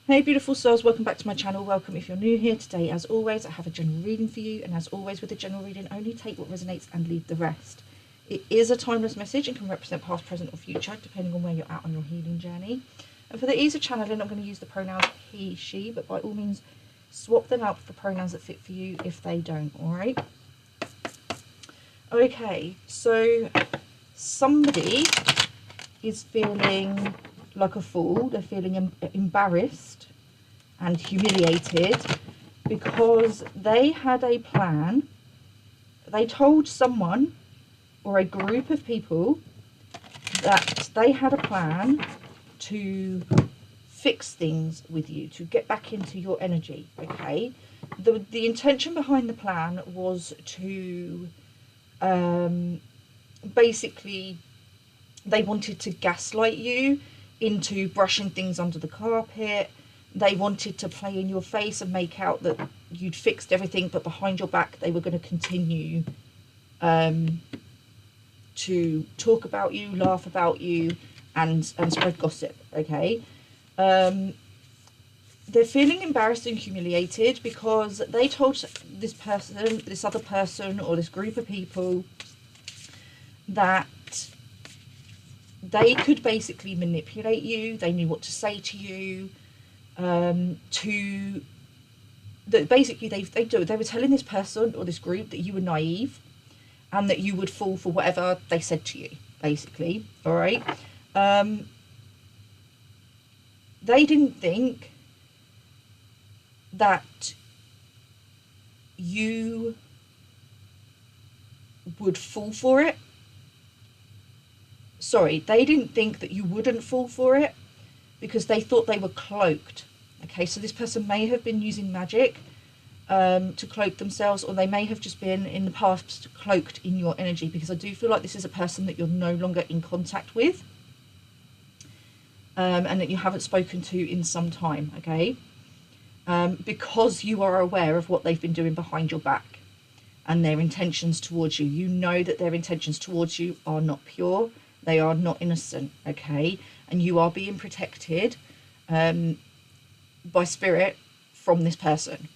Hey beautiful souls, welcome back to my channel. Welcome if you're new here. Today, as always, I have a general reading for you, and as always with the general reading, only take what resonates and leave the rest. It is a timeless message and can represent past, present or future depending on where you're at on your healing journey. And for the ease of channeling, I'm going to use the pronouns he, she, but by all means swap them out for pronouns that fit for you if they don't. Alright, okay, so somebody is feeling like a fool. They're feeling embarrassed and humiliated because they had a plan. They told someone or a group of people that they had a plan to fix things with you, to get back into your energy. Okay, the intention behind the plan was to basically, they wanted to gaslight you into brushing things under the carpet. They wanted to play in your face and make out that you'd fixed everything, but behind your back they were going to continue to talk about you, laugh about you, and spread gossip. Okay, they're feeling embarrassed and humiliated because they told this person, this other person, or this group of people that they could basically manipulate you. They knew what to say to you. Basically they were telling this person or this group that you were naive and that you would fall for whatever they said to you, basically. All right. They didn't think that you would fall for it. Sorry, they didn't think that you wouldn't fall for it because they thought they were cloaked. Okay, so this person may have been using magic to cloak themselves, or they may have just been in the past cloaked in your energy, because I do feel like this is a person that you're no longer in contact with and that you haven't spoken to in some time. Okay, because you are aware of what they've been doing behind your back and their intentions towards you. You know that their intentions towards you are not pure. They are not innocent, okay? And you are being protected by spirit from this person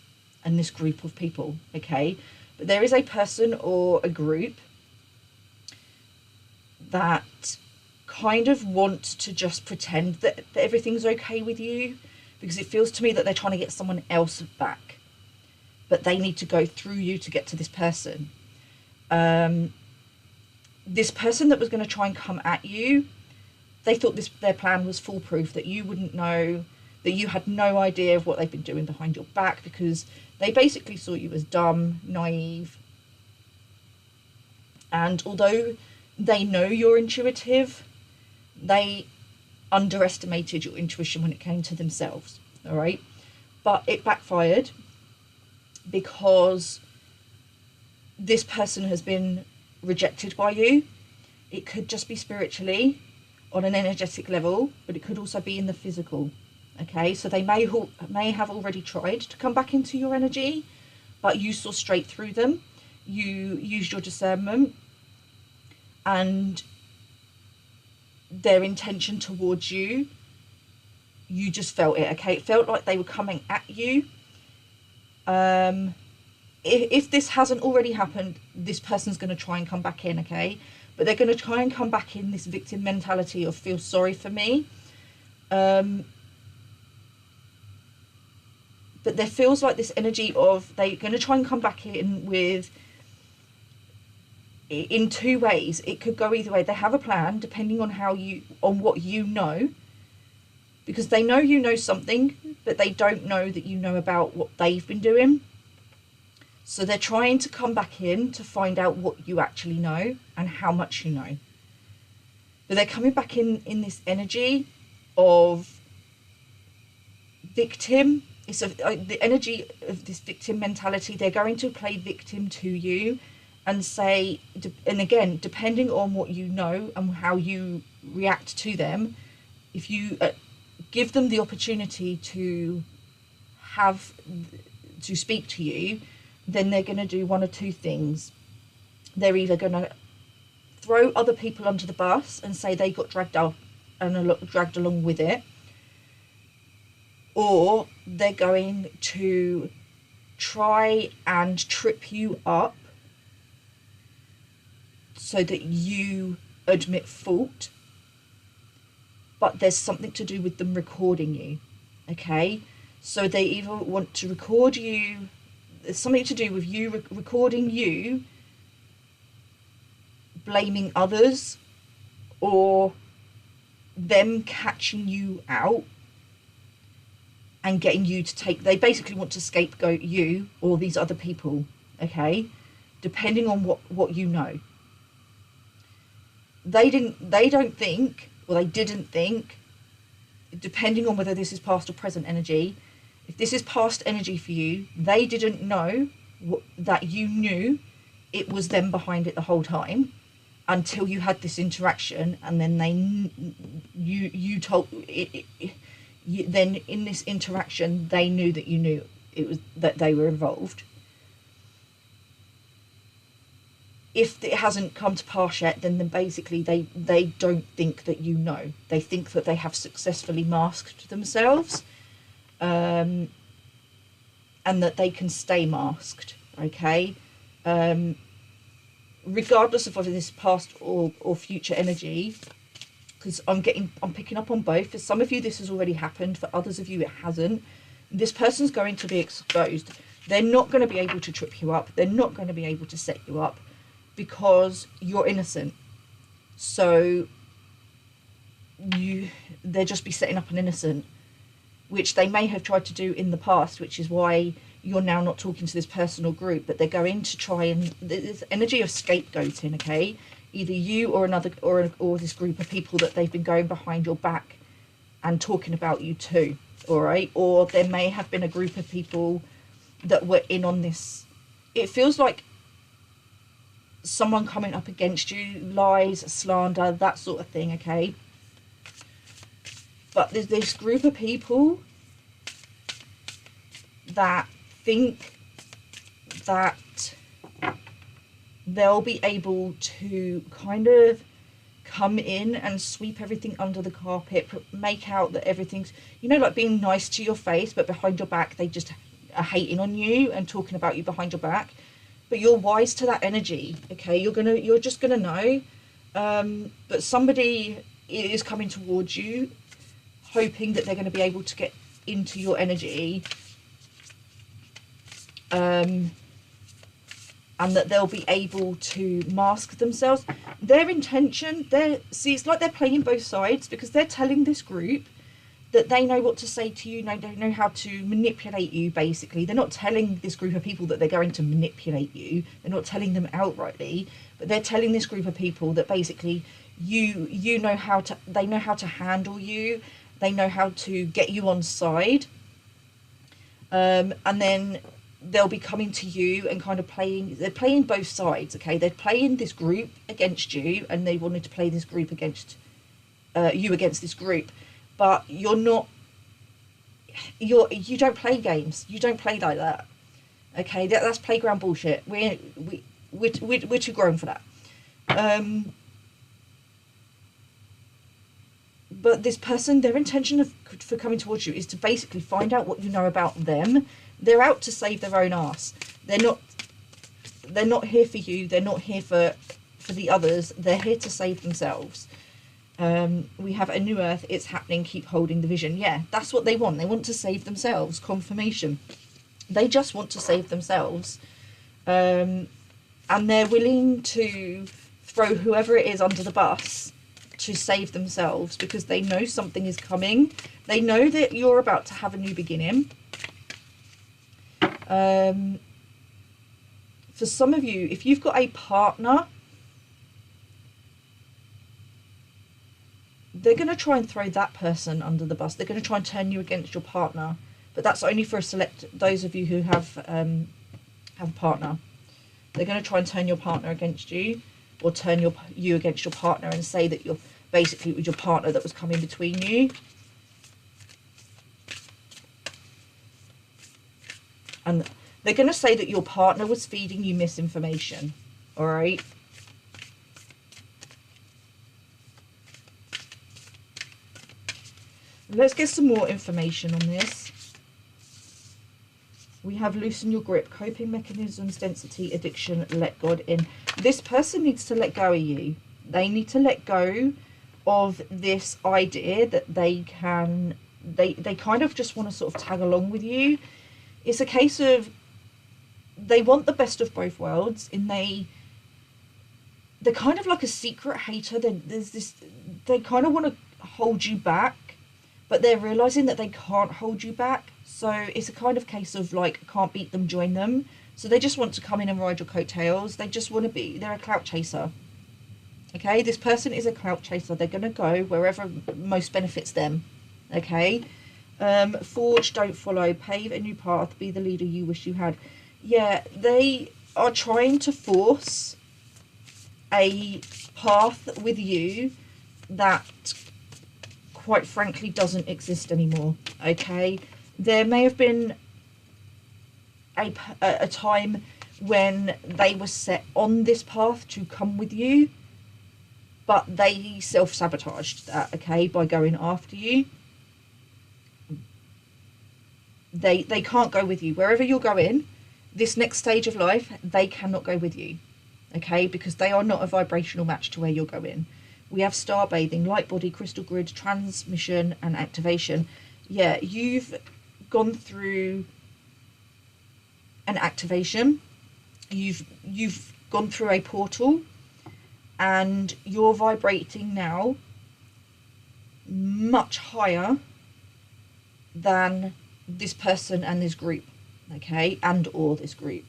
and this group of people, okay? But there is a person or a group that kind of want to just pretend that everything's okay with you, because it feels to me that they're trying to get someone else back, but they need to go through you to get to this person. This person that was going to try and come at you, they thought their plan was foolproof, that you wouldn't know, that you had no idea of what they've been doing behind your back, because they basically saw you as dumb, naive. And although they know you're intuitive, they underestimated your intuition when it came to themselves. All right, but it backfired because this person has been rejected by you. It could just be spiritually on an energetic level, but it could also be in the physical. Okay, so they may have already tried to come back into your energy, but you saw straight through them. You used your discernment, and their intention towards you, you just felt it. Okay, it felt like they were coming at you. If this hasn't already happened, this person's going to try and come back in, okay? But they're going to try and come back in this victim mentality of feel sorry for me. But there feels like this energy of they're going to try and come back in in two ways. It could go either way. They have a plan depending on what you know, because they know you know something, but they don't know that you know about what they've been doing. So they're trying to come back in to find out what you actually know and how much you know. But they're coming back in this energy of victim. It's the energy of this victim mentality. They're going to play victim to you and say, and again, depending on what you know and how you react to them, if you give them the opportunity to speak to you, then they're going to do one or two things. They're either going to throw other people under the bus and say they got dragged up and dragged along with it, or they're going to try and trip you up so that you admit fault, but there's something to do with them recording you. Okay, so they either want to record you, there's something to do with you recording you blaming others, or them catching you out and getting you to take, they basically want to scapegoat you or these other people, okay, depending on what you know. They don't think, or they didn't think, depending on whether this is past or present energy, if this is past energy for you, they didn't know that you knew it was them behind it the whole time until you had this interaction, and then you told it, then in this interaction they knew that you knew it was that they were involved. If it hasn't come to pass yet, then basically they don't think that you know. They think that they have successfully masked themselves, and that they can stay masked, okay? Regardless of whether this is past or future energy, because I'm picking up on both. For some of you this has already happened, for others of you it hasn't. This person's going to be exposed. They're not going to be able to trip you up, they're not going to be able to set you up, because you're innocent. So they'll just be setting up an innocent, which they may have tried to do in the past, which is why you're now not talking to this person or group. But they're going to try, and this energy of scapegoating, okay, either you or another, or this group of people that they've been going behind your back and talking about you too, all right? Or there may have been a group of people that were in on this. It feels like someone coming up against you, lies, slander, that sort of thing, okay? But there's this group of people that think that they'll be able to kind of come in and sweep everything under the carpet, make out that everything's, you know, like being nice to your face, but behind your back they just are hating on you and talking about you behind your back. But you're wise to that energy, okay? You're just gonna know. But somebody is coming towards you, hoping that they're going to be able to get into your energy, and that they'll be able to mask themselves. Their intention, it's like they're playing both sides, because they're telling this group that they know what to say to you, they know how to manipulate you, basically. They're not telling this group of people that they're going to manipulate you. They're not telling them outrightly, but they're telling this group of people that basically you know how to, they know how to handle you, they know how to get you on side, and then they'll be coming to you and kind of they're playing both sides, okay? They're playing this group against you, and they wanted to play this group against you against this group. But you don't play games. You don't play like that, okay? That's playground bullshit. We're too grown for that. But this person, their intention for coming towards you is to basically find out what you know about them. They're out to save their own ass. They're not here for you. They're not here for the others. They're here to save themselves. We have a new earth, it's happening, keep holding the vision. Yeah, that's what they want. They want to save themselves. Confirmation. They just want to save themselves. And they're willing to throw whoever it is under the bus to save themselves, because they know something is coming. They know that you're about to have a new beginning. For some of you, if you've got a partner, they're going to try and throw that person under the bus. They're going to try and turn you against your partner, but that's only for those of you who have a partner. They're going to try and turn your partner against you, or turn you against your partner, and say that you're basically, it was your partner that was coming between you. And they're going to say that your partner was feeding you misinformation, all right? Let's get some more information on this. We have loosen your grip, coping mechanisms, density, addiction, let God in. This person needs to let go of you. They need to let go of this idea that they can, they kind of just want to sort of tag along with you. It's a case of they want the best of both worlds, and they're kind of like a secret hater. There's this, they kind of want to hold you back, but they're realizing that they can't hold you back. So it's a kind of case of like, can't beat them, join them. So they just want to come in and ride your coattails. They just want to be, they're a clout chaser. Okay, this person is a clout chaser. They're going to go wherever most benefits them. Okay, forge, don't follow, pave a new path, be the leader you wish you had. Yeah, they are trying to force a path with you that quite frankly doesn't exist anymore. Okay, there may have been a time when they were set on this path to come with you, but they self-sabotaged that, okay, by going after you. They can't go with you. Wherever you're going, this next stage of life, they cannot go with you, okay, because they are not a vibrational match to where you're going. We have star bathing, light body, crystal grid, transmission and activation. Yeah, you've gone through an activation. You've gone through a portal, and you're vibrating now much higher than this person and this group, okay, and or this group.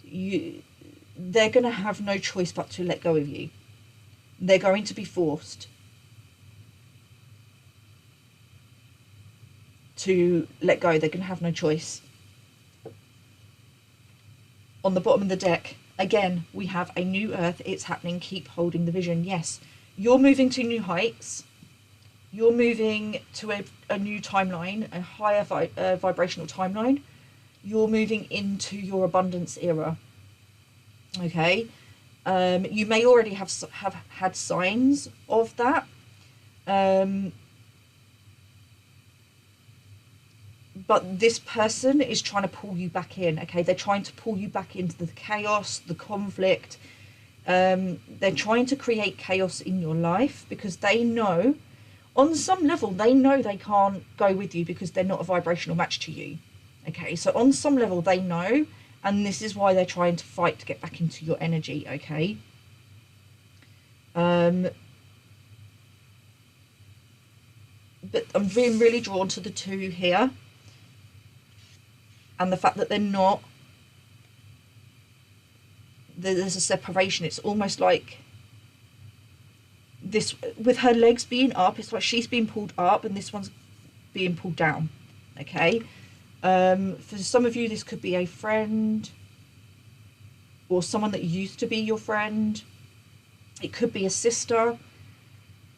They're going to have no choice but to let go of you. They're going to be forced to let go. They're going to have no choice. On the bottom of the deck, again, we have a new earth. It's happening. Keep holding the vision. Yes, you're moving to new heights. You're moving to a new timeline, a higher vibrational timeline. You're moving into your abundance era. Okay, you may already have had signs of that. But this person is trying to pull you back in, okay? They're trying to pull you back into the chaos, the conflict. They're trying to create chaos in your life because they know, on some level, they know they can't go with you because they're not a vibrational match to you, okay? So on some level, they know, and this is why they're trying to fight to get back into your energy, okay? But I'm being really drawn to the two here. And the fact that they're not, there's a separation. It's almost like this, with her legs being up, it's like she's being pulled up and this one's being pulled down, okay? For some of you, this could be a friend or someone that used to be your friend. It could be a sister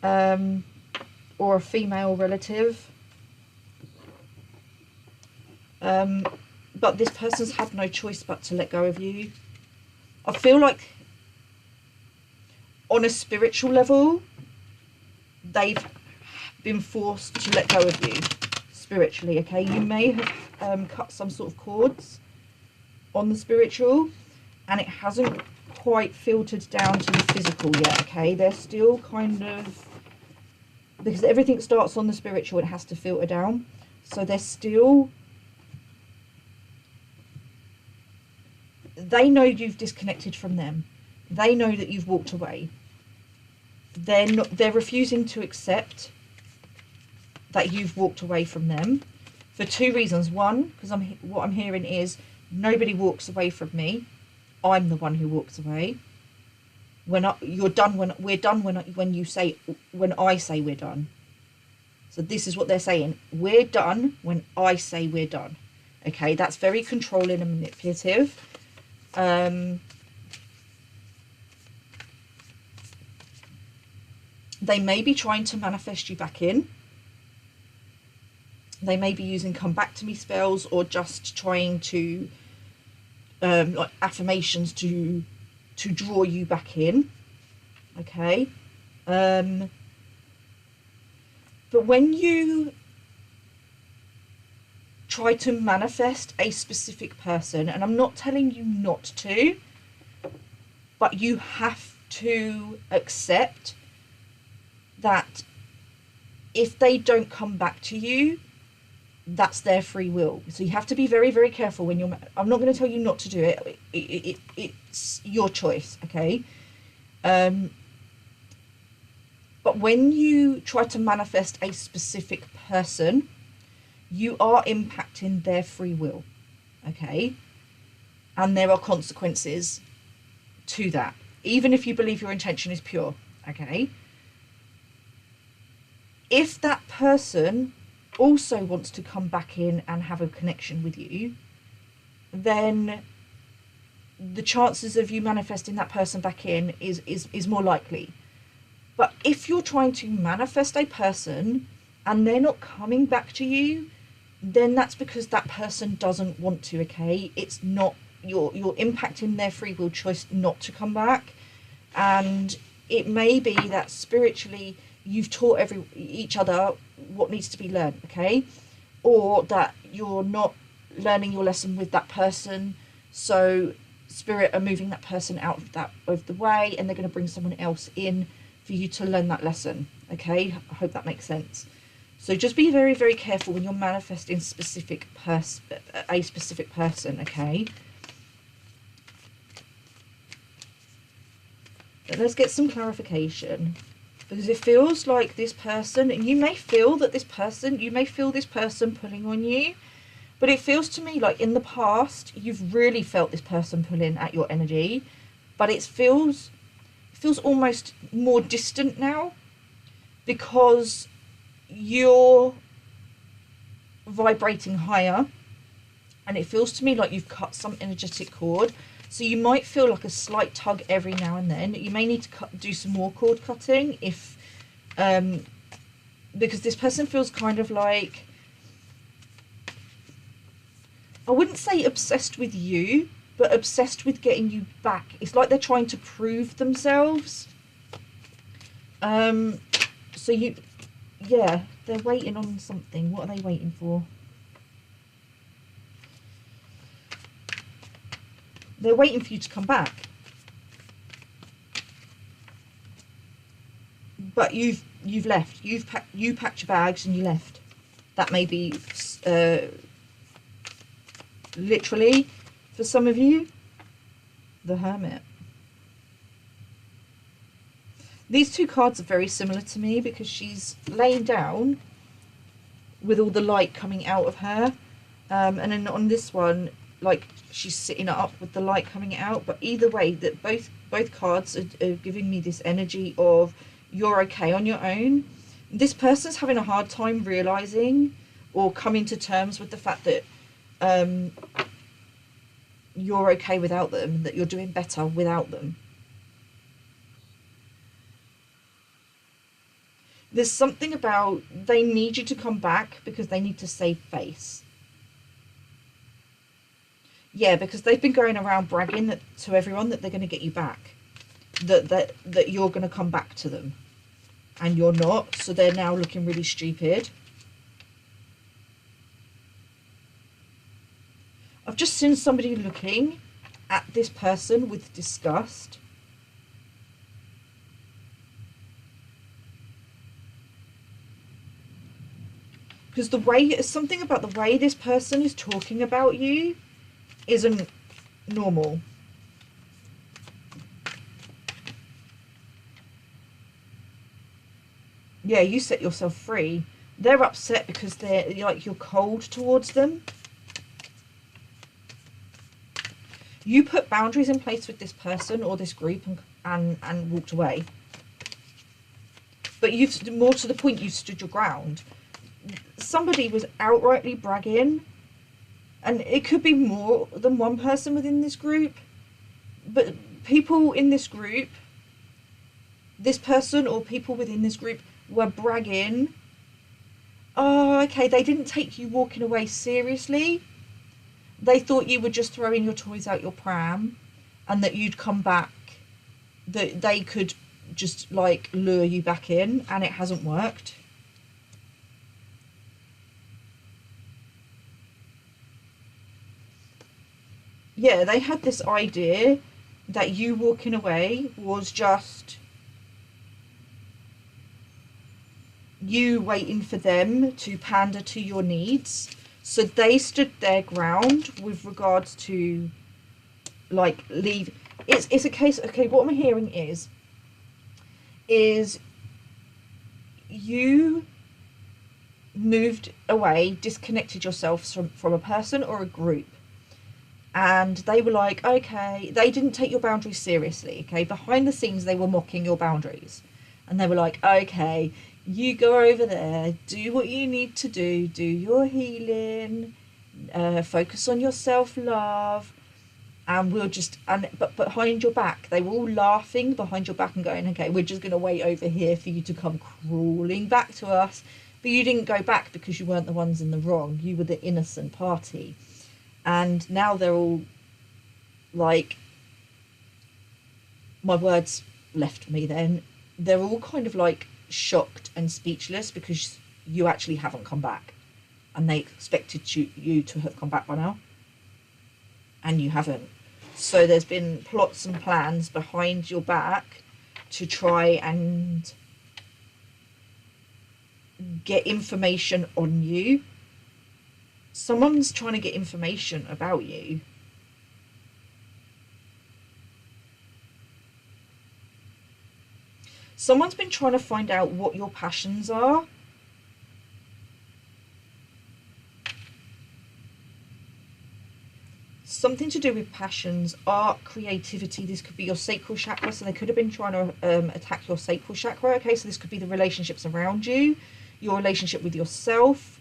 or a female relative. But this person's had no choice but to let go of you. I feel like on a spiritual level, they've been forced to let go of you spiritually, okay? You may have cut some sort of cords on the spiritual, and it hasn't quite filtered down to the physical yet, okay? They're still kind of, because everything starts on the spiritual, it has to filter down. So they're still, they know you've disconnected from them. They know that you've walked away. They're refusing to accept that you've walked away from them for two reasons. One, because what I'm hearing is nobody walks away from me. I'm the one who walks away. You're done when we're done when I say we're done. So this is what they're saying. We're done when I say we're done. Okay, that's very controlling and manipulative. They may be trying to manifest you back in. They may be using come back to me spells, or just trying to like affirmations to draw you back in. Okay, but when you try to manifest a specific person, and I'm not telling you not to, but you have to accept that if they don't come back to you, that's their free will. So you have to be very, very careful when you're, I'm not going to tell you not to do it. It's your choice, okay? But when you try to manifest a specific person, you are impacting their free will, okay? And there are consequences to that, even if you believe your intention is pure, okay? If that person also wants to come back in and have a connection with you, then the chances of you manifesting that person back in is more likely. But if you're trying to manifest a person and they're not coming back to you, then that's because that person doesn't want to, okay? It's not, you're impacting their free will choice not to come back. And it may be that spiritually you've taught each other what needs to be learned, okay? Or that you're not learning your lesson with that person, so spirit are moving that person out of the way, and they're going to bring someone else in for you to learn that lesson, okay? I hope that makes sense. So just be very, very careful when you're manifesting a specific person, okay? But let's get some clarification, because it feels like this person, and you may feel that this person pulling on you, but it feels to me like in the past you've really felt this person pulling at your energy, but it feels almost more distant now, because you're vibrating higher, and it feels to me like you've cut some energetic cord. So you might feel like a slight tug every now and then. You may need to do some more cord cutting if because this person feels kind of like, I wouldn't say obsessed with you, but obsessed with getting you back. It's like they're trying to prove themselves. So yeah, they're waiting on something. What are they waiting for? They're waiting for you to come back. But you've left. You packed your bags and you left. That may be literally, for some of you, the Hermit. These two cards are very similar to me, because she's laying down with all the light coming out of her, and then on this one, like, she's sitting up with the light coming out. But either way, that both cards are giving me this energy of you're okay on your own. This person's having a hard time realizing or coming to terms with the fact that you're okay without them, that you're doing better without them. There's something about they need you to come back because they need to save face. Yeah, because they've been going around bragging to everyone that they're going to get you back, that you're going to come back to them, and you're not. So they're now looking really stupid. I've just seen somebody looking at this person with disgust. Because something about the way this person is talking about you isn't normal. Yeah, you set yourself free. They're upset because you're cold towards them. You put boundaries in place with this person or this group and walked away. But you've, more to the point, you stood your ground. Somebody was outrightly bragging, and it could be more than one person within this group, but people in this group, this person or people within this group were bragging. Oh, okay, they didn't take you walking away seriously. They thought you were just throwing your toys out your pram and that you'd come back, that they could just like lure you back in, and it hasn't worked. yeah, they had this idea that you walking away was just you waiting for them to pander to your needs. So they stood their ground with regards to like leave. It's a case. Okay, what I'm hearing is you moved away, disconnected yourself from a person or a group, and they were like, okay, they didn't take your boundaries seriously. Okay, behind the scenes they were mocking your boundaries, and they were like, okay, you go over there, do what you need to do your healing, focus on your self-love, and we'll just, and but behind your back they were all laughing behind your back and going, okay, we're just going to wait over here for you to come crawling back to us. But you didn't go back because you weren't the ones in the wrong, you were the innocent party. And now they're all like, my words left me then, they're all kind of like shocked and speechless because you actually haven't come back, and they expected you to have come back by now, and you haven't. So there's been plots and plans behind your back to try and get information on you. Someone's trying to get information about you. Someone's been trying to find out what your passions are. Something to do with passions, art, creativity. This could be your sacral chakra, so they could have been trying to attack your sacral chakra. Okay, so this could be the relationships around you, your relationship with yourself.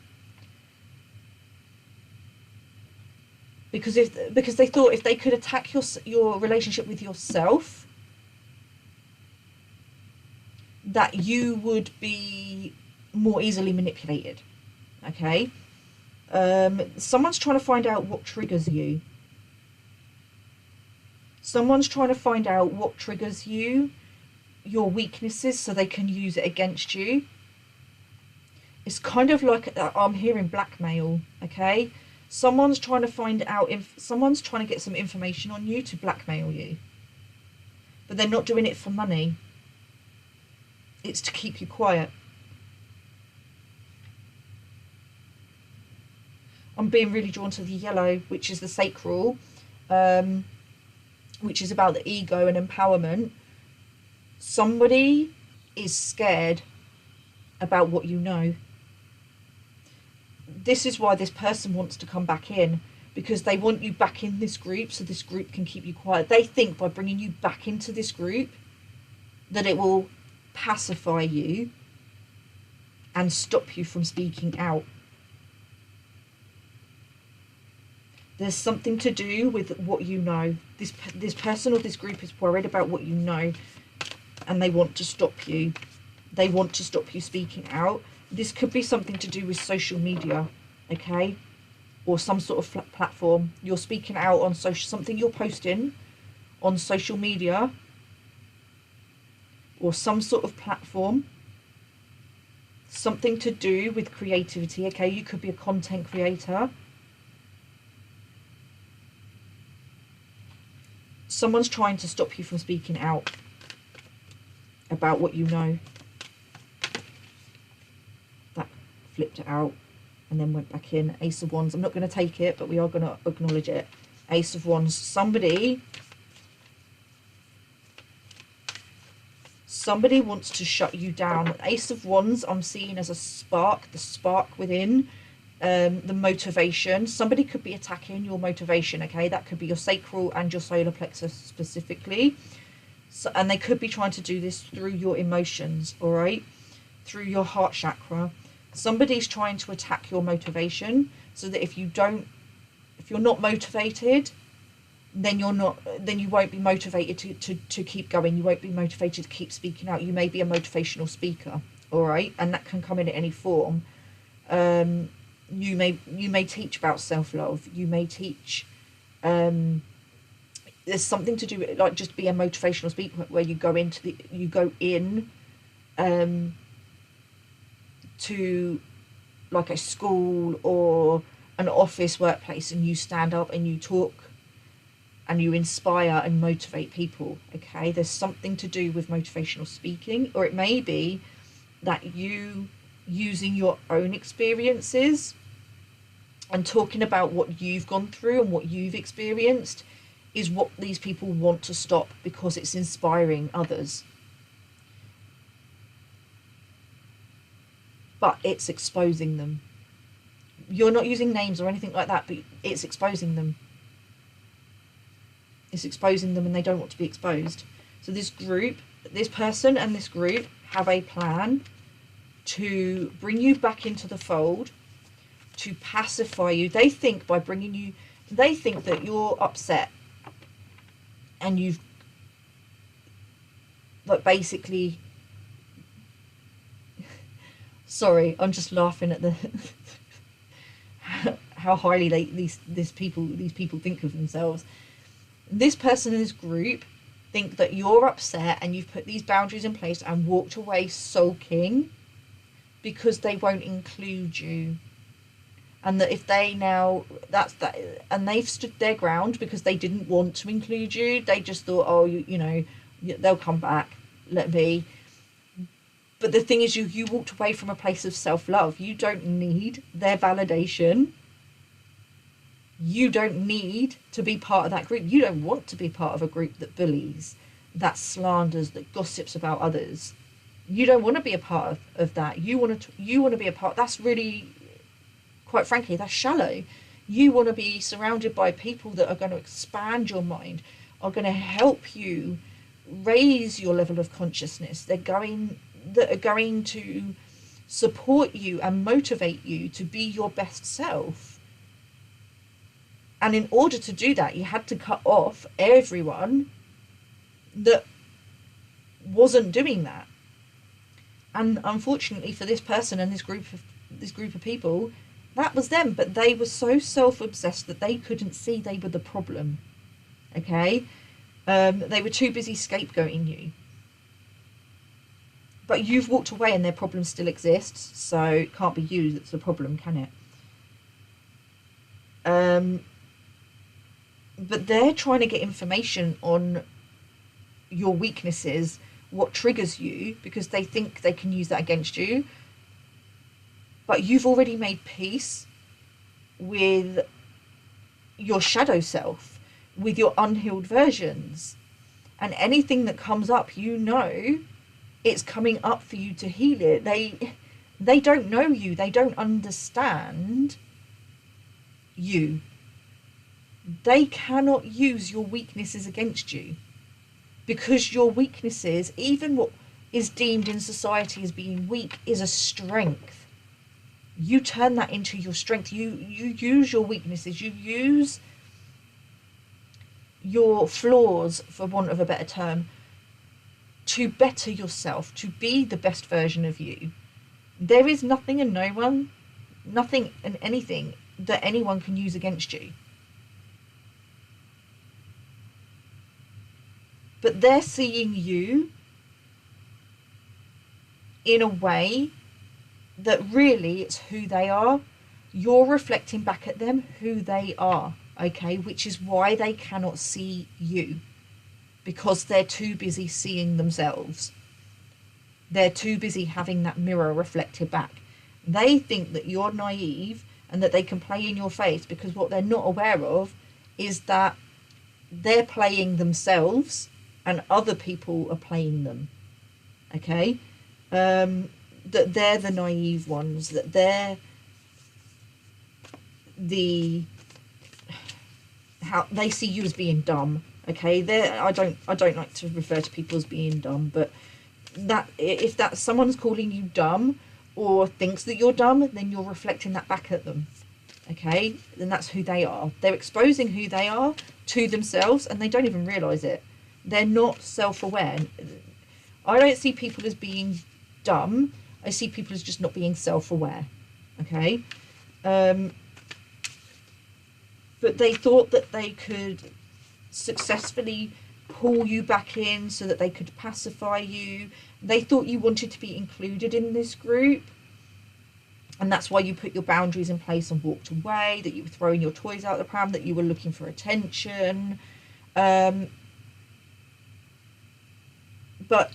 Because they thought if they could attack your relationship with yourself, that you would be more easily manipulated. Okay, someone's trying to find out what triggers you. Someone's trying to find out what triggers you, your weaknesses, so they can use it against you. It's kind of like, I'm hearing blackmail, okay? Someone's trying to find out if someone's trying to get some information on you to blackmail you. But they're not doing it for money. It's to keep you quiet. I'm being really drawn to the yellow, which is the sacral, which is about the ego and empowerment. Somebody is scared about what you know. This is why this person wants to come back in, because they want you back in this group so this group can keep you quiet. They think by bringing you back into this group that it will pacify you and stop you from speaking out. There's something to do with what you know. This person or this group is worried about what you know, and they want to stop you. They want to stop you speaking out. This could be something to do with social media, okay? Or some sort of platform. You're speaking out on social, something you're posting on social media, or some sort of platform. Something to do with creativity, okay? You could be a content creator. Someone's trying to stop you from speaking out about what you know. That flipped it out and then went back in. Ace of Wands. I'm not going to take it, but we are going to acknowledge it. Ace of Wands. Somebody wants to shut you down. Ace of Wands I'm seeing as a spark, the spark within, the motivation. Somebody could be attacking your motivation, okay? That could be your sacral and your solar plexus specifically. So, and they could be trying to do this through your emotions, all right? Through your heart chakra. Somebody's trying to attack your motivation so that if you're not motivated, then you won't be motivated to keep going. You won't be motivated to keep speaking out. You may be a motivational speaker, all right? And that can come in any form. You may teach about self-love. You may teach, there's something to do with, like, just be a motivational speaker where you go in to like a school or an office workplace, and you stand up and you talk and you inspire and motivate people. Okay, there's something to do with motivational speaking, or it may be that you using your own experiences and talking about what you've gone through and what you've experienced is what these people want to stop, because it's inspiring others. But it's exposing them. You're not using names or anything like that, but it's exposing them. It's exposing them, and they don't want to be exposed. So this group, this person and this group have a plan to bring you back into the fold, to pacify you. They think by bringing you, they think that you're upset and you've, like, basically, sorry, I'm just laughing at the how highly these people think of themselves. This person in this group think that you're upset and you've put these boundaries in place and walked away sulking because they won't include you. And that if they now, that's that, and they've stood their ground because they didn't want to include you. They just thought, oh, you know, they'll come back, let be. But the thing is, you walked away from a place of self-love. You don't need their validation. You don't need to be part of that group. You don't want to be part of a group that bullies, that slanders, that gossips about others. You don't want to be a part of that. You want to be a part. That's really, quite frankly, that's shallow. You want to be surrounded by people that are going to expand your mind, are going to help you raise your level of consciousness. That are going to support you and motivate you to be your best self. And in order to do that, you had to cut off everyone that wasn't doing that. And unfortunately for this person and this group of people, that was them. But they were so self-obsessed that they couldn't see they were the problem. Okay? They were too busy scapegoating you. But you've walked away and their problem still exists. So it can't be you that's the problem, can it? But they're trying to get information on your weaknesses, what triggers you, because they think they can use that against you. But you've already made peace with your shadow self, with your unhealed versions. And anything that comes up, you know, it's coming up for you to heal it. They don't know you. They don't understand you. They cannot use your weaknesses against you, because your weaknesses, even what is deemed in society as being weak, is a strength. You turn that into your strength. You use your weaknesses. You use your flaws, for want of a better term, to better yourself, to be the best version of you. There is nothing and no one, nothing and anything that anyone can use against you. But they're seeing you in a way that really it's who they are. You're reflecting back at them who they are, okay? Which is why they cannot see you, because they're too busy seeing themselves. They're too busy having that mirror reflected back. They think that you're naive and that they can play in your face, because what they're not aware of is that they're playing themselves and other people are playing them, okay? That they're the naive ones, that they're how they see you as being dumb, okay? I don't like to refer to people as being dumb, but that if that someone's calling you dumb or thinks that you're dumb, then you're reflecting that back at them, okay? Then that's who they are. They're exposing who they are to themselves, and they don't even realize it. They're not self-aware. I don't see people as being dumb. I see people as just not being self-aware. Okay? But they thought that they could successfully pull you back in so that they could pacify you. They thought you wanted to be included in this group. And that's why you put your boundaries in place and walked away, that you were throwing your toys out the pram, that you were looking for attention. Um, but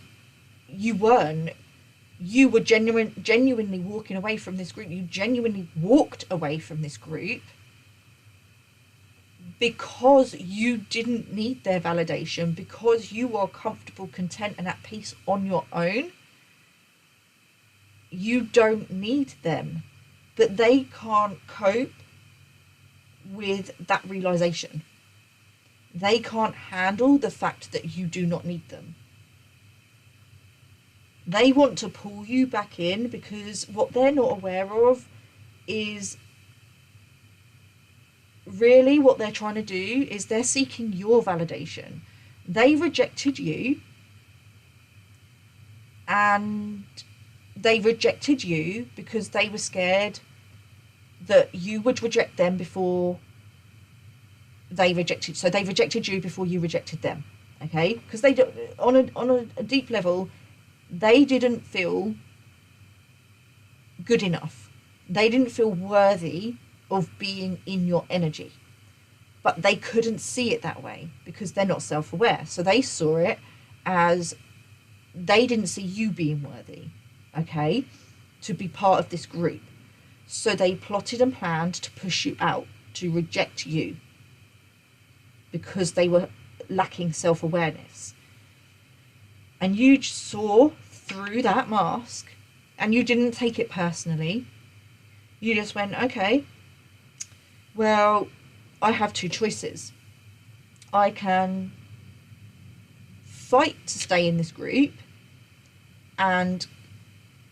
you weren't. You were genuinely walking away from this group. You genuinely walked away from this group because you didn't need their validation, because you are comfortable, content, and at peace on your own. You don't need them, but they can't cope with that realization. They can't handle the fact that you do not need them. They want to pull you back in because what they're not aware of is really what they're trying to do is they're seeking your validation. They rejected you, and they rejected you because they were scared that you would reject them before they rejected. So they rejected you before you rejected them. Okay, because they do, on a deep level, they didn't feel good enough. They didn't feel worthy of being in your energy, but they couldn't see it that way because they're not self-aware. So they saw it as they didn't see you being worthy, okay, to be part of this group. So they plotted and planned to push you out, to reject you, because they were lacking self-awareness. And you saw through that mask, and you didn't take it personally. You just went, okay, well, I have two choices. I can fight to stay in this group and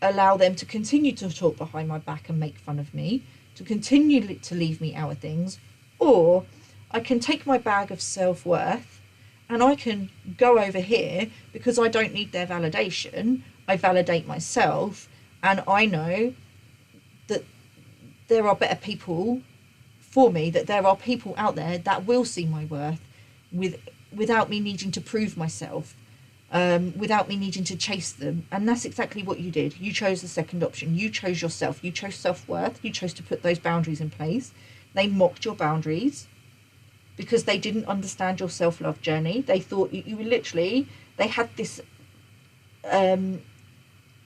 allow them to continue to talk behind my back and make fun of me, to continue to leave me out of things, or I can take my bag of self-worth and I can go over here because I don't need their validation. I validate myself, and I know that there are better people for me, that there are people out there that will see my worth without me needing to prove myself, without me needing to chase them. And that's exactly what you did. You chose the second option. You chose yourself. You chose self-worth. You chose to put those boundaries in place. They mocked your boundaries because they didn't understand your self-love journey. They thought you were literally, they had this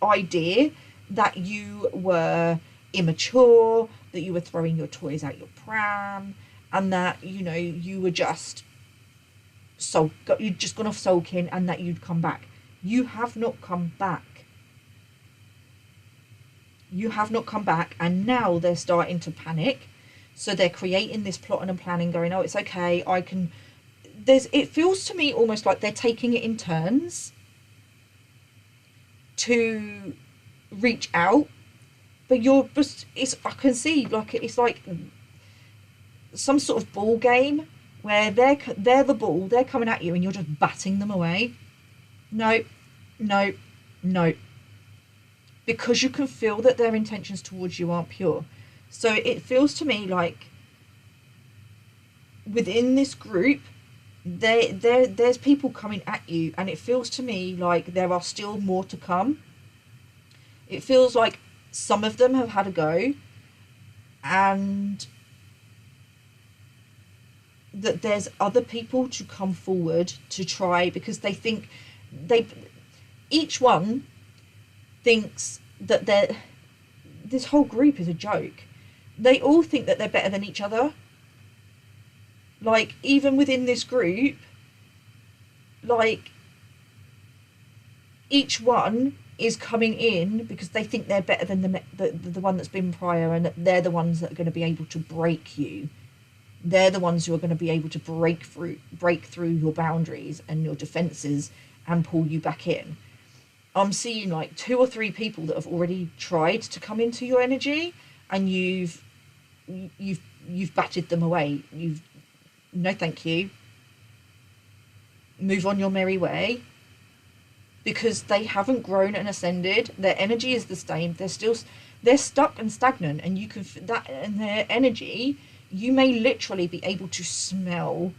idea that you were immature, that you were throwing your toys out your pram, and that, you know, you were just you'd just gone off sulking and that you'd come back. You have not come back. You have not come back, and now they're starting to panic. So they're creating this plotting and planning, going, oh, it's okay, I can... It feels to me almost like they're taking it in turns to reach out, but you're just... I can see, like, it's like some sort of ball game where they're the ball, they're coming at you and you're just batting them away. No, no, no. Because you can feel that their intentions towards you aren't pure. So it feels to me like within this group, there's people coming at you, and it feels to me like there are still more to come. It feels like some of them have had a go, and that there's other people to come forward to try, because they think each one thinks that this whole group is a joke. They all think that they're better than each other. Like, even within this group, like, each one is coming in because they think they're better than the one that's been prior, and that they're the ones that are going to be able to break you. They're the ones who are going to be able to break through your boundaries and your defenses and pull you back in. I'm seeing like 2 or 3 people that have already tried to come into your energy, and you've batted them away. No thank you. Move on your merry way, because they haven't grown and ascended. Their energy is the same. They're stuck and stagnant, and you can that and their energy. You may literally be able to smell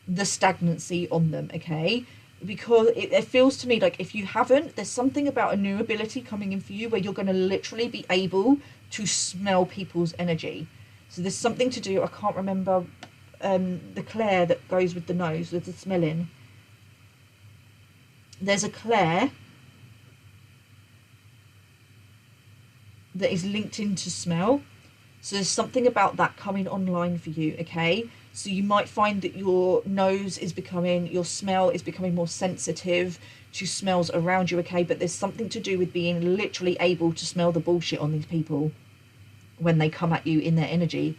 the stagnancy on them. Okay. Because it feels to me like if you haven't, there's something about a new ability coming in for you where you're going to literally be able to smell people's energy. So there's something to do. I can't remember the Claire that goes with the nose, with the smelling. There's a Claire that is linked into smell. So there's something about that coming online for you, okay? So you might find that your nose is becoming, your smell is becoming more sensitive to smells around you, okay? But there's something to do with being literally able to smell the bullshit on these people when they come at you in their energy.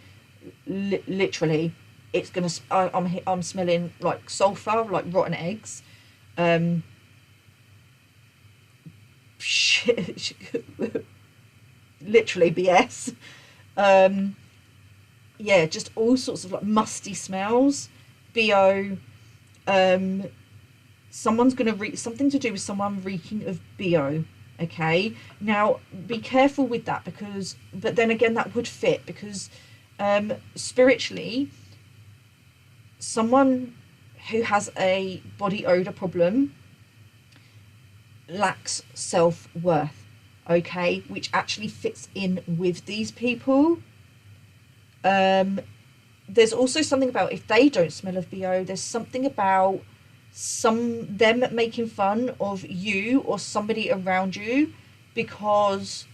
Literally, it's gonna. I'm smelling like sulfur, like rotten eggs. Shit, literally BS. Yeah, just all sorts of like musty smells. BO. Someone's gonna something to do with someone reeking of BO. Okay, now be careful with that, because, but then again, that would fit, because spiritually, someone who has a body odor problem lacks self-worth, okay, which actually fits in with these people. There's also something about, if they don't smell of BO, there's something about them making fun of you or somebody around you because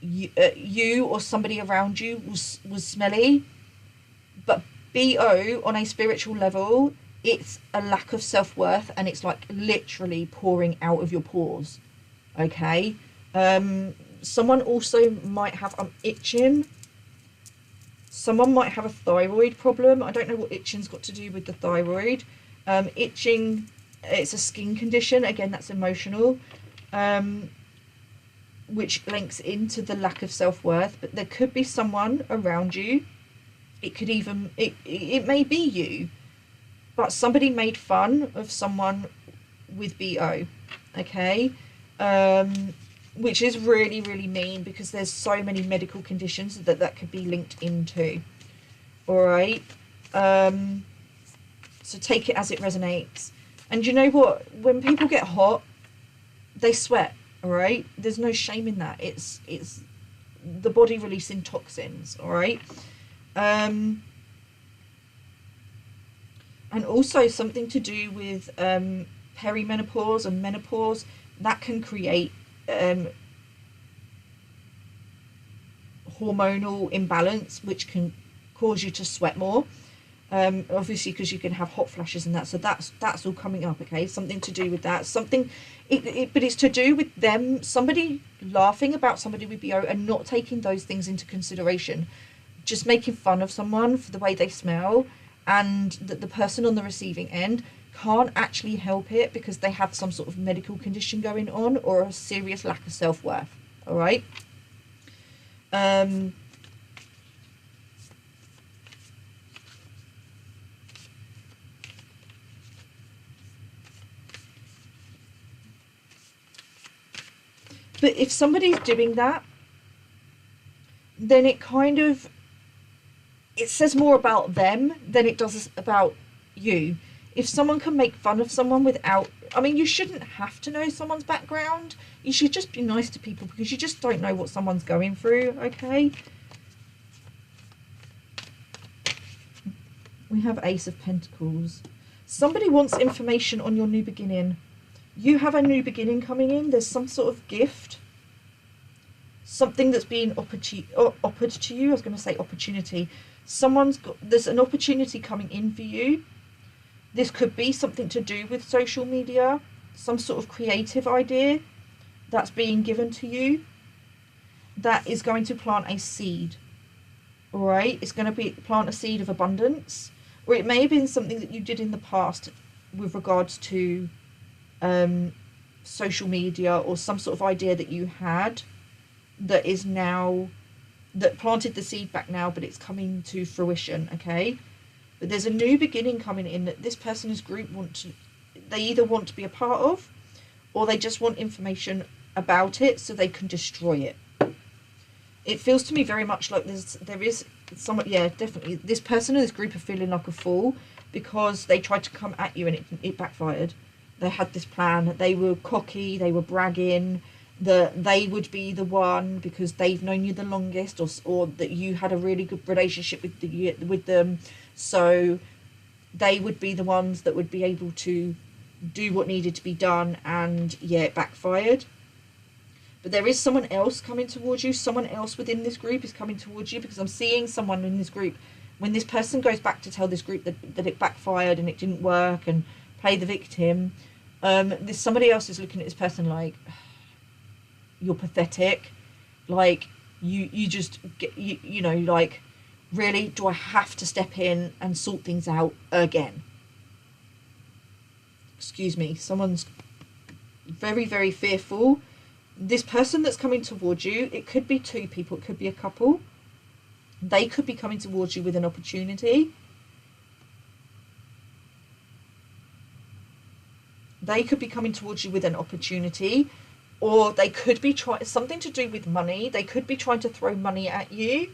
you or somebody around you was smelly. But BO, on a spiritual level, it's a lack of self-worth, and it's like literally pouring out of your pores, okay? Someone also might have itching. Someone might have a thyroid problem. I don't know what itching's got to do with the thyroid. Itching, it's a skin condition. Again, that's emotional, which links into the lack of self-worth. But there could be someone around you. It could even, it may be you, but somebody made fun of someone with BO, okay? Which is really, really mean, because there's so many medical conditions that could be linked into. All right. So take it as it resonates. And you know what? When people get hot, they sweat. All right. There's no shame in that. It's the body releasing toxins. All right. And also something to do with perimenopause and menopause, that can create hormonal imbalance, which can cause you to sweat more, obviously, because you can have hot flashes and that. So that's all coming up, okay? Something to do with that. Something, but it's to do with them, somebody laughing about somebody with BO and not taking those things into consideration, just making fun of someone for the way they smell, and that the person on the receiving end can't actually help it because they have some sort of medical condition going on or a serious lack of self-worth. All right. But if somebody's doing that, then it kind of, it says more about them than it does about you. If someone can make fun of someone without, I mean, you shouldn't have to know someone's background. You should just be nice to people because you just don't know what someone's going through, okay? We have Ace of Pentacles. Somebody wants information on your new beginning. You have a new beginning coming in. There's some sort of gift. Something that's being offered to you. I was going to say opportunity. There's an opportunity coming in for you. This could be something to do with social media, some sort of creative idea that's being given to you that is going to plant a seed. All right, it's going to plant a seed of abundance, or it may have been something that you did in the past with regards to social media, or some sort of idea that you had that is now, that planted the seed back now, but it's coming to fruition, okay? But there's a new beginning coming in that this person's group they either want to be a part of, or they just want information about it so they can destroy it. It feels to me very much like there is someone, yeah, definitely. This person in this group are feeling like a fool because they tried to come at you and it backfired. They had this plan. They were cocky. They were bragging. that they would be the one because they've known you the longest, or that you had a really good relationship with them, so they would be the ones that would be able to do what needed to be done, and yeah, it backfired. But there is someone else coming towards you. Someone else within this group is coming towards you, because I'm seeing someone in this group, when this person goes back to tell this group that it backfired and it didn't work and play the victim, this somebody else is looking at this person like, you're pathetic, like you just get, you know, like, really, do I have to step in and sort things out again? Excuse me, someone's very, very fearful. This person that's coming towards you, it could be two people, it could be a couple. They could be coming towards you with an opportunity. They could be coming towards you with an opportunity, or they could be trying something to do with money. They could be trying to throw money at you.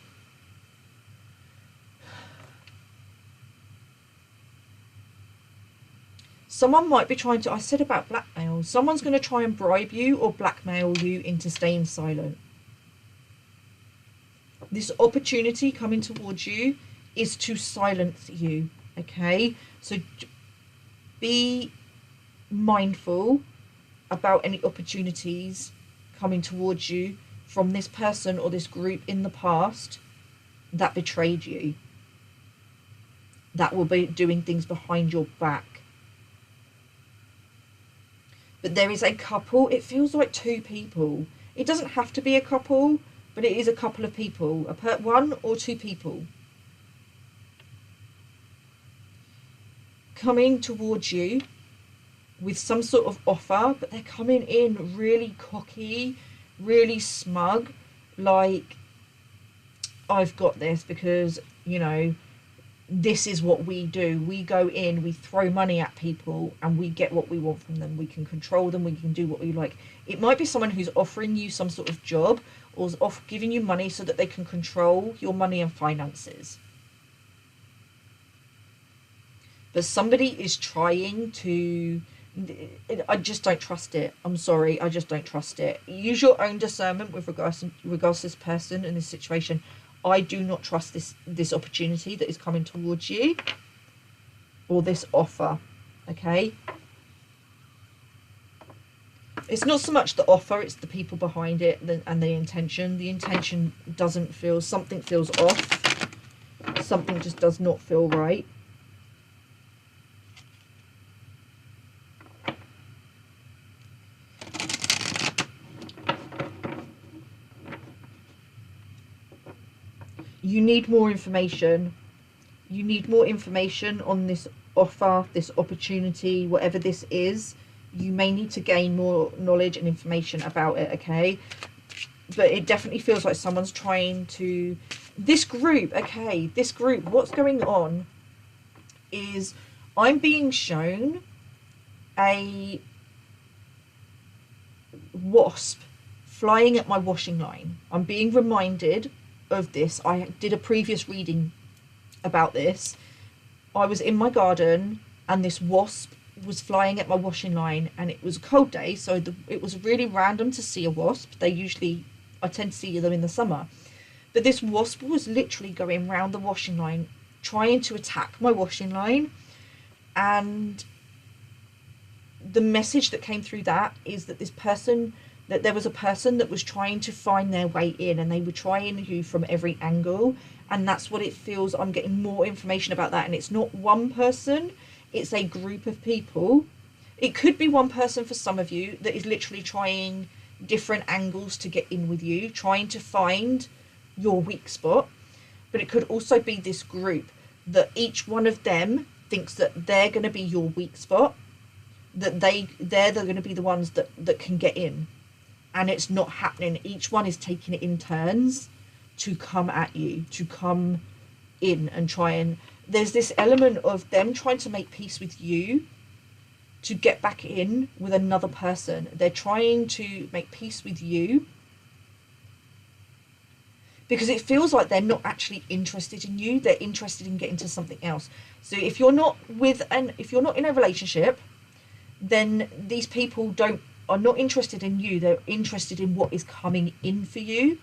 Someone might be trying to, I said about blackmail, someone's going to try and bribe you or blackmail you into staying silent. This opportunity coming towards you is to silence you, okay? So be mindful about any opportunities coming towards you from this person or this group in the past that betrayed you, that will be doing things behind your back. But there is a couple, it feels like two people. It doesn't have to be a couple, but it is a couple of people, one or two people coming towards you with some sort of offer, but they're coming in really cocky, really smug, like, I've got this because, you know, this is what we do. We go in, we throw money at people, and we get what we want from them. We can control them, we can do what we like. It might be someone who's offering you some sort of job, or is giving you money so that they can control your money and finances. But somebody is trying to, I just don't trust it. I'm sorry, I just don't trust it. Use your own discernment with regards to this person and this situation. I do not trust this opportunity that is coming towards you, or this offer, okay? It's not so much the offer, it's the people behind it and the intention. The intention doesn't feel, something feels off. Something just does not feel right. You need more information. You need more information on this offer, this opportunity, whatever this is. You may need to gain more knowledge and information about it, okay? But it definitely feels like someone's trying to... This group, okay, this group, what's going on is I'm being shown a wasp flying at my washing line. I'm being reminded of this. I did a previous reading about this. I was in my garden and this wasp was flying at my washing line, and it was a cold day, so it was really random to see a wasp. I tend to see them in the summer, but this wasp was literally going round the washing line trying to attack my washing line. And the message that came through that is that there was a person that was trying to find their way in, and they were trying you from every angle. And that's what it feels. I'm getting more information about that, and it's not one person, it's a group of people. It could be one person for some of you that is literally trying different angles to get in with you, trying to find your weak spot. But it could also be this group that each one of them thinks that they're going to be your weak spot, that they're going to be the ones that can get in. And it's not happening. Each one is taking it in turns to come at you, to come in and try and... There's this element of them trying to make peace with you to get back in with another person. They're trying to make peace with you because it feels like they're not actually interested in you. They're interested in getting to something else. So if you're not in a relationship, then these people don't are not interested in you, they're interested in what is coming in for you.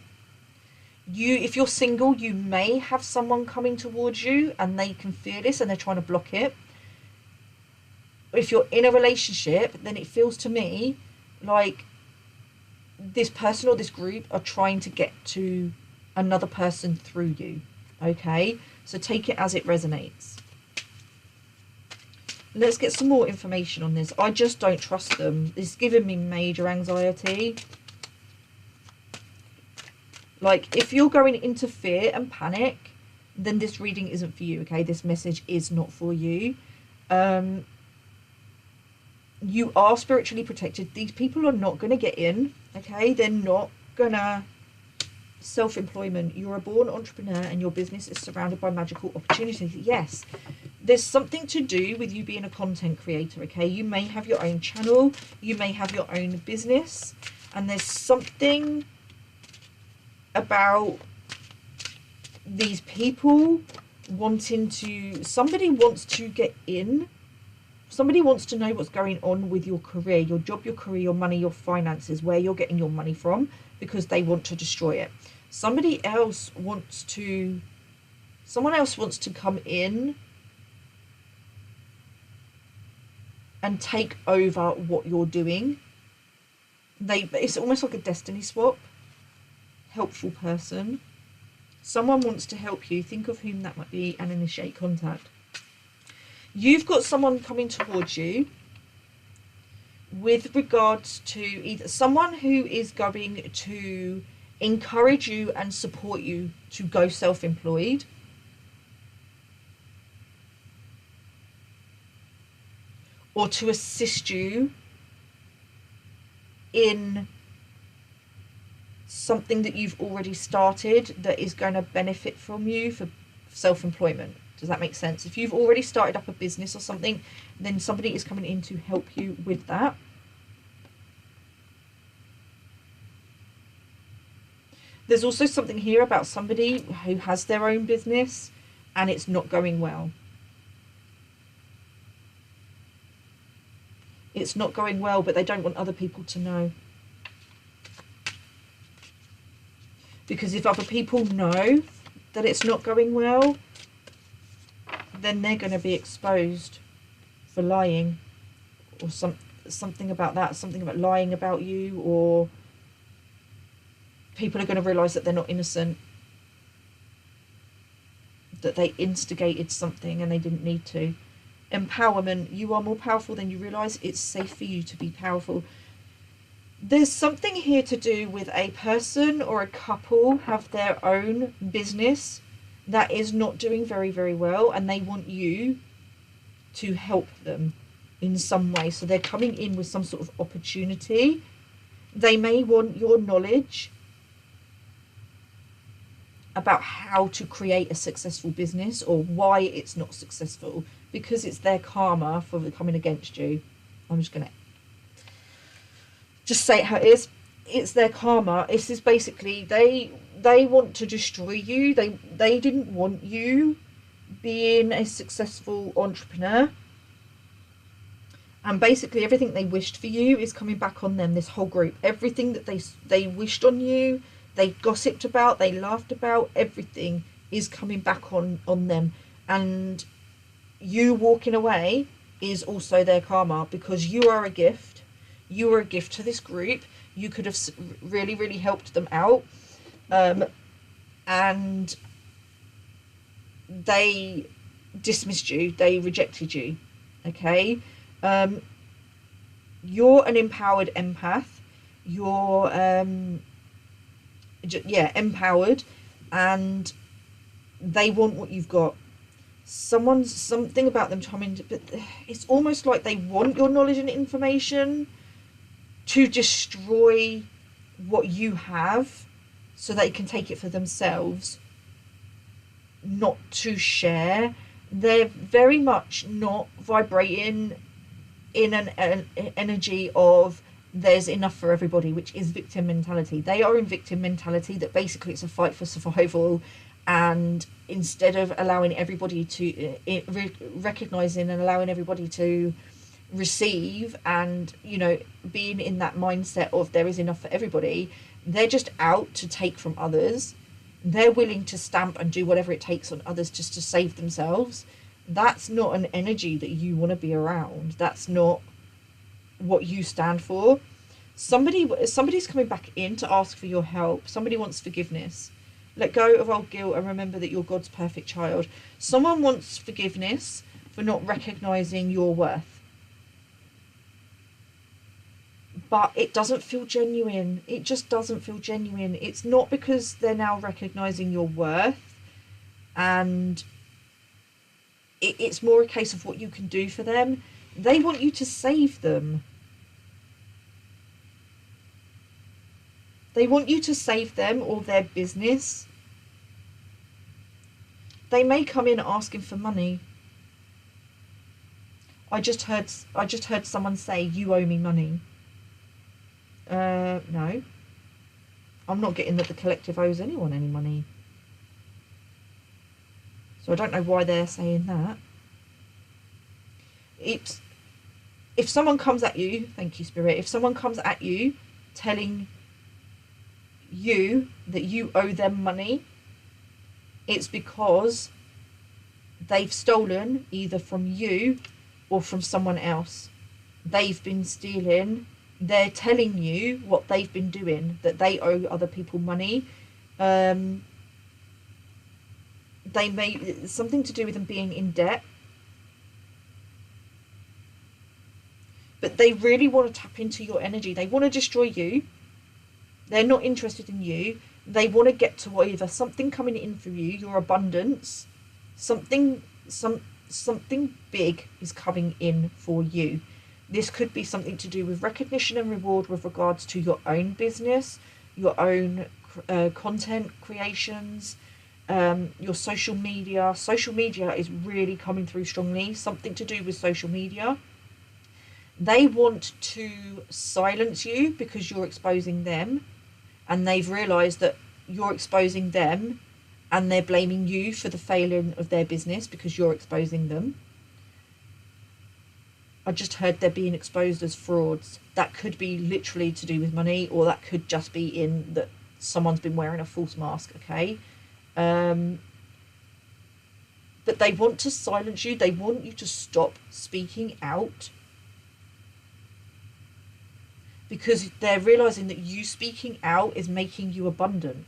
If you're single, you may have someone coming towards you and they can feel this and they're trying to block it. If you're in a relationship, then it feels to me like this person or this group are trying to get to another person through you. Okay, so take it as it resonates. Let's get some more information on this. I just don't trust them. It's giving me major anxiety. Like, if you're going into fear and panic, then this reading isn't for you, okay? This message is not for you. You are spiritually protected. These people are not going to get in, okay? They're not going to... Self-employment. You're a born entrepreneur and your business is surrounded by magical opportunities. Yes, there's something to do with you being a content creator, okay? You may have your own channel. You may have your own business. And there's something about these people wanting to... Somebody wants to get in. Somebody wants to know what's going on with your career, your job, your career, your money, your finances, where you're getting your money from, because they want to destroy it. Someone else wants to come in and take over what you're doing. It's almost like a destiny swap. Helpful person. Someone wants to help you. Think of whom that might be and initiate contact. You've got someone coming towards you with regards to either someone who is going to encourage you and support you to go self-employed, or to assist you in something that you've already started that is going to benefit from you for self-employment. Does that make sense? If you've already started up a business or something, then somebody is coming in to help you with that. There's also something here about somebody who has their own business and it's not going well. It's not going well, but they don't want other people to know. Because if other people know that it's not going well, then they're going to be exposed for lying, or something about that, something about lying about you, or people are going to realise that they're not innocent, that they instigated something and they didn't need to. Empowerment. You are more powerful than you realise. It's safe for you to be powerful. There's something here to do with a person or a couple have their own business that is not doing very, very well, and they want you to help them in some way. So they're coming in with some sort of opportunity. They may want your knowledge about how to create a successful business or why it's not successful, because it's their karma for coming against you. I'm just going to just say it how it is. It's their karma. This is basically, they want to destroy you. They didn't want you being a successful entrepreneur. And basically everything they wished for you is coming back on them, this whole group. Everything that they wished on you, they gossiped about, they laughed about, everything is coming back on them. And you walking away is also their karma, because you are a gift. You are a gift to this group. You could have really, really helped them out. And they dismissed you. They rejected you. Okay? You're an empowered empath. You're, empowered. And they want what you've got. Something about them coming to, but it's almost like they want your knowledge and information to destroy what you have so they can take it for themselves, not to share. They're very much not vibrating in an energy of there's enough for everybody, which is victim mentality. They are in victim mentality, that basically it's a fight for survival, and instead of allowing everybody to recognizing and allowing everybody to receive and, you know, being in that mindset of there is enough for everybody. They're just out to take from others. They're willing to stamp and do whatever it takes on others just to save themselves. That's not an energy that you want to be around. That's not what you stand for. Somebody's coming back in to ask for your help. Somebody wants forgiveness. Let go of old guilt and remember that you're God's perfect child. Someone wants forgiveness for not recognizing your worth. But it doesn't feel genuine. It just doesn't feel genuine. It's not because they're now recognizing your worth, and it's more a case of what you can do for them. They want you to save them. They want you to save them or their business. They may come in asking for money. I just heard someone say, "You owe me money." No. I'm not getting that the collective owes anyone any money. So I don't know why they're saying that. If someone comes at you, thank you, Spirit, if someone comes at you telling you that you owe them money, it's because they've stolen either from you or from someone else. They've been stealing. They're telling you what they've been doing, that they owe other people money. They may, something to do with them being in debt. But they really want to tap into your energy. They want to destroy you. They're not interested in you. They want to get to either something coming in for you, your abundance, something big is coming in for you. This could be something to do with recognition and reward with regards to your own business, your own content creations, your social media. Social media is really coming through strongly. Something to do with social media. They want to silence you because you're exposing them, and they've realised that you're exposing them and they're blaming you for the failing of their business because you're exposing them. I just heard they're being exposed as frauds. That could be literally to do with money, or that could just be in that someone's been wearing a false mask, okay? But they want to silence you. They want you to stop speaking out, because they're realising that you speaking out is making you abundant.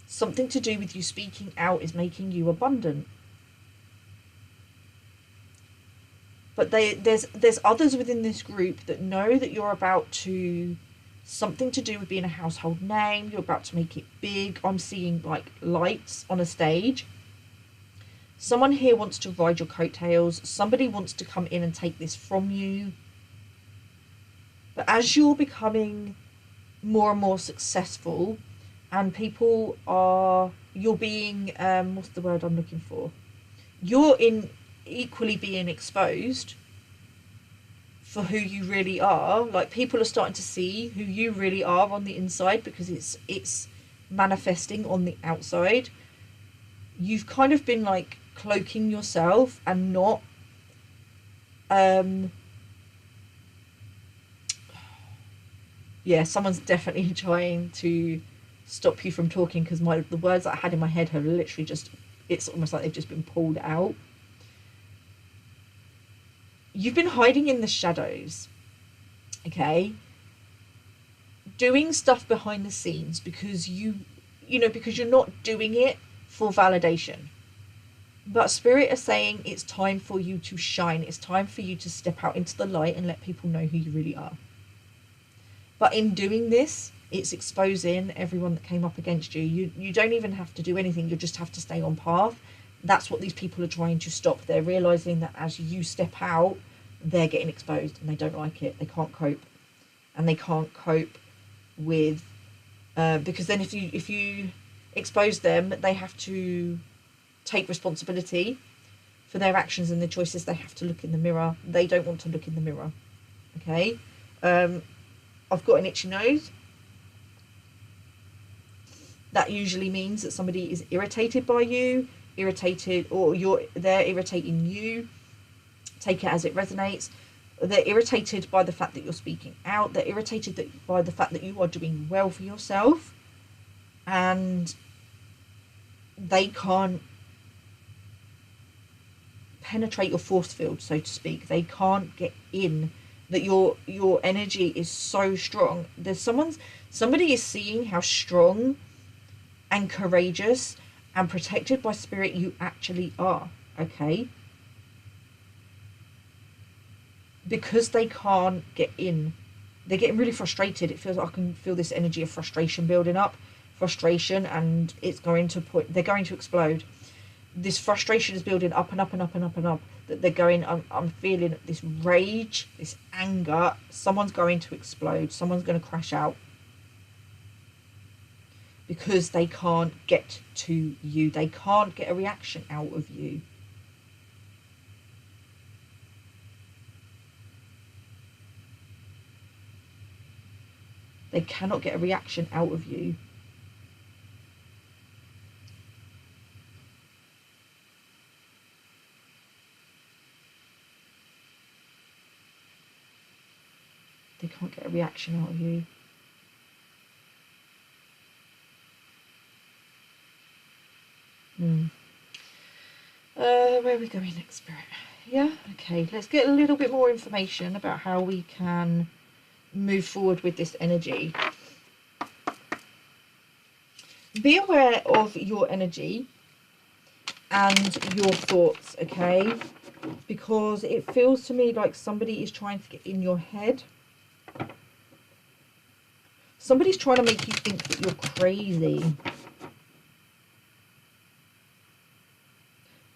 Something to do with you speaking out is making you abundant. But there's others within this group that know that you're about to, something to do with being a household name, you're about to make it big. I'm seeing like lights on a stage. Someone here wants to ride your coattails. Somebody wants to come in and take this from you. But as you're becoming more and more successful, and people are, you're being, what's the word I'm looking for? You're equally being exposed for who you really are. Like, people are starting to see who you really are on the inside, because it's manifesting on the outside. You've kind of been like cloaking yourself and not yeah, someone's definitely trying to stop you from talking, because the words that I had in my head have literally just, it's almost like they've just been pulled out. You've been hiding in the shadows, okay? Doing stuff behind the scenes because because you're not doing it for validation. But Spirit is saying it's time for you to shine. It's time for you to step out into the light and let people know who you really are. But in doing this, it's exposing everyone that came up against you. You don't even have to do anything. You just have to stay on path. That's what these people are trying to stop. They're realising that as you step out, they're getting exposed and they don't like it. They can't cope. And they can't cope with... because then if you expose them, they have to take responsibility for their actions and their choices. They have to look in the mirror. They don't want to look in the mirror. Okay? I've got an itchy nose. That usually means that somebody is irritated by you, or they're irritating you take it as it resonates. They're irritated by the fact that you're speaking out. They're irritated by the fact that you are doing well for yourself, and they can't penetrate your force field, so to speak. They can't get in. That your energy is so strong. Somebody is seeing how strong and courageous and protected by spirit you actually are, okay? Because they can't get in, they're getting really frustrated. It feels like I can feel this energy of frustration building up, and it's going to they're going to explode. This frustration is building up and up and up and up and up, that they're going, I'm feeling this rage, this anger. Someone's going to explode. Someone's going to crash out. Because they can't get to you. They can't get a reaction out of you. They cannot get a reaction out of you. They can't get a reaction out of you. Where are we going next, Spirit? Yeah, okay. Let's get a little bit more information about how we can move forward with this energy. Be aware of your energy and your thoughts, okay? Because it feels to me like somebody is trying to get in your head. Somebody's trying to make you think that you're crazy.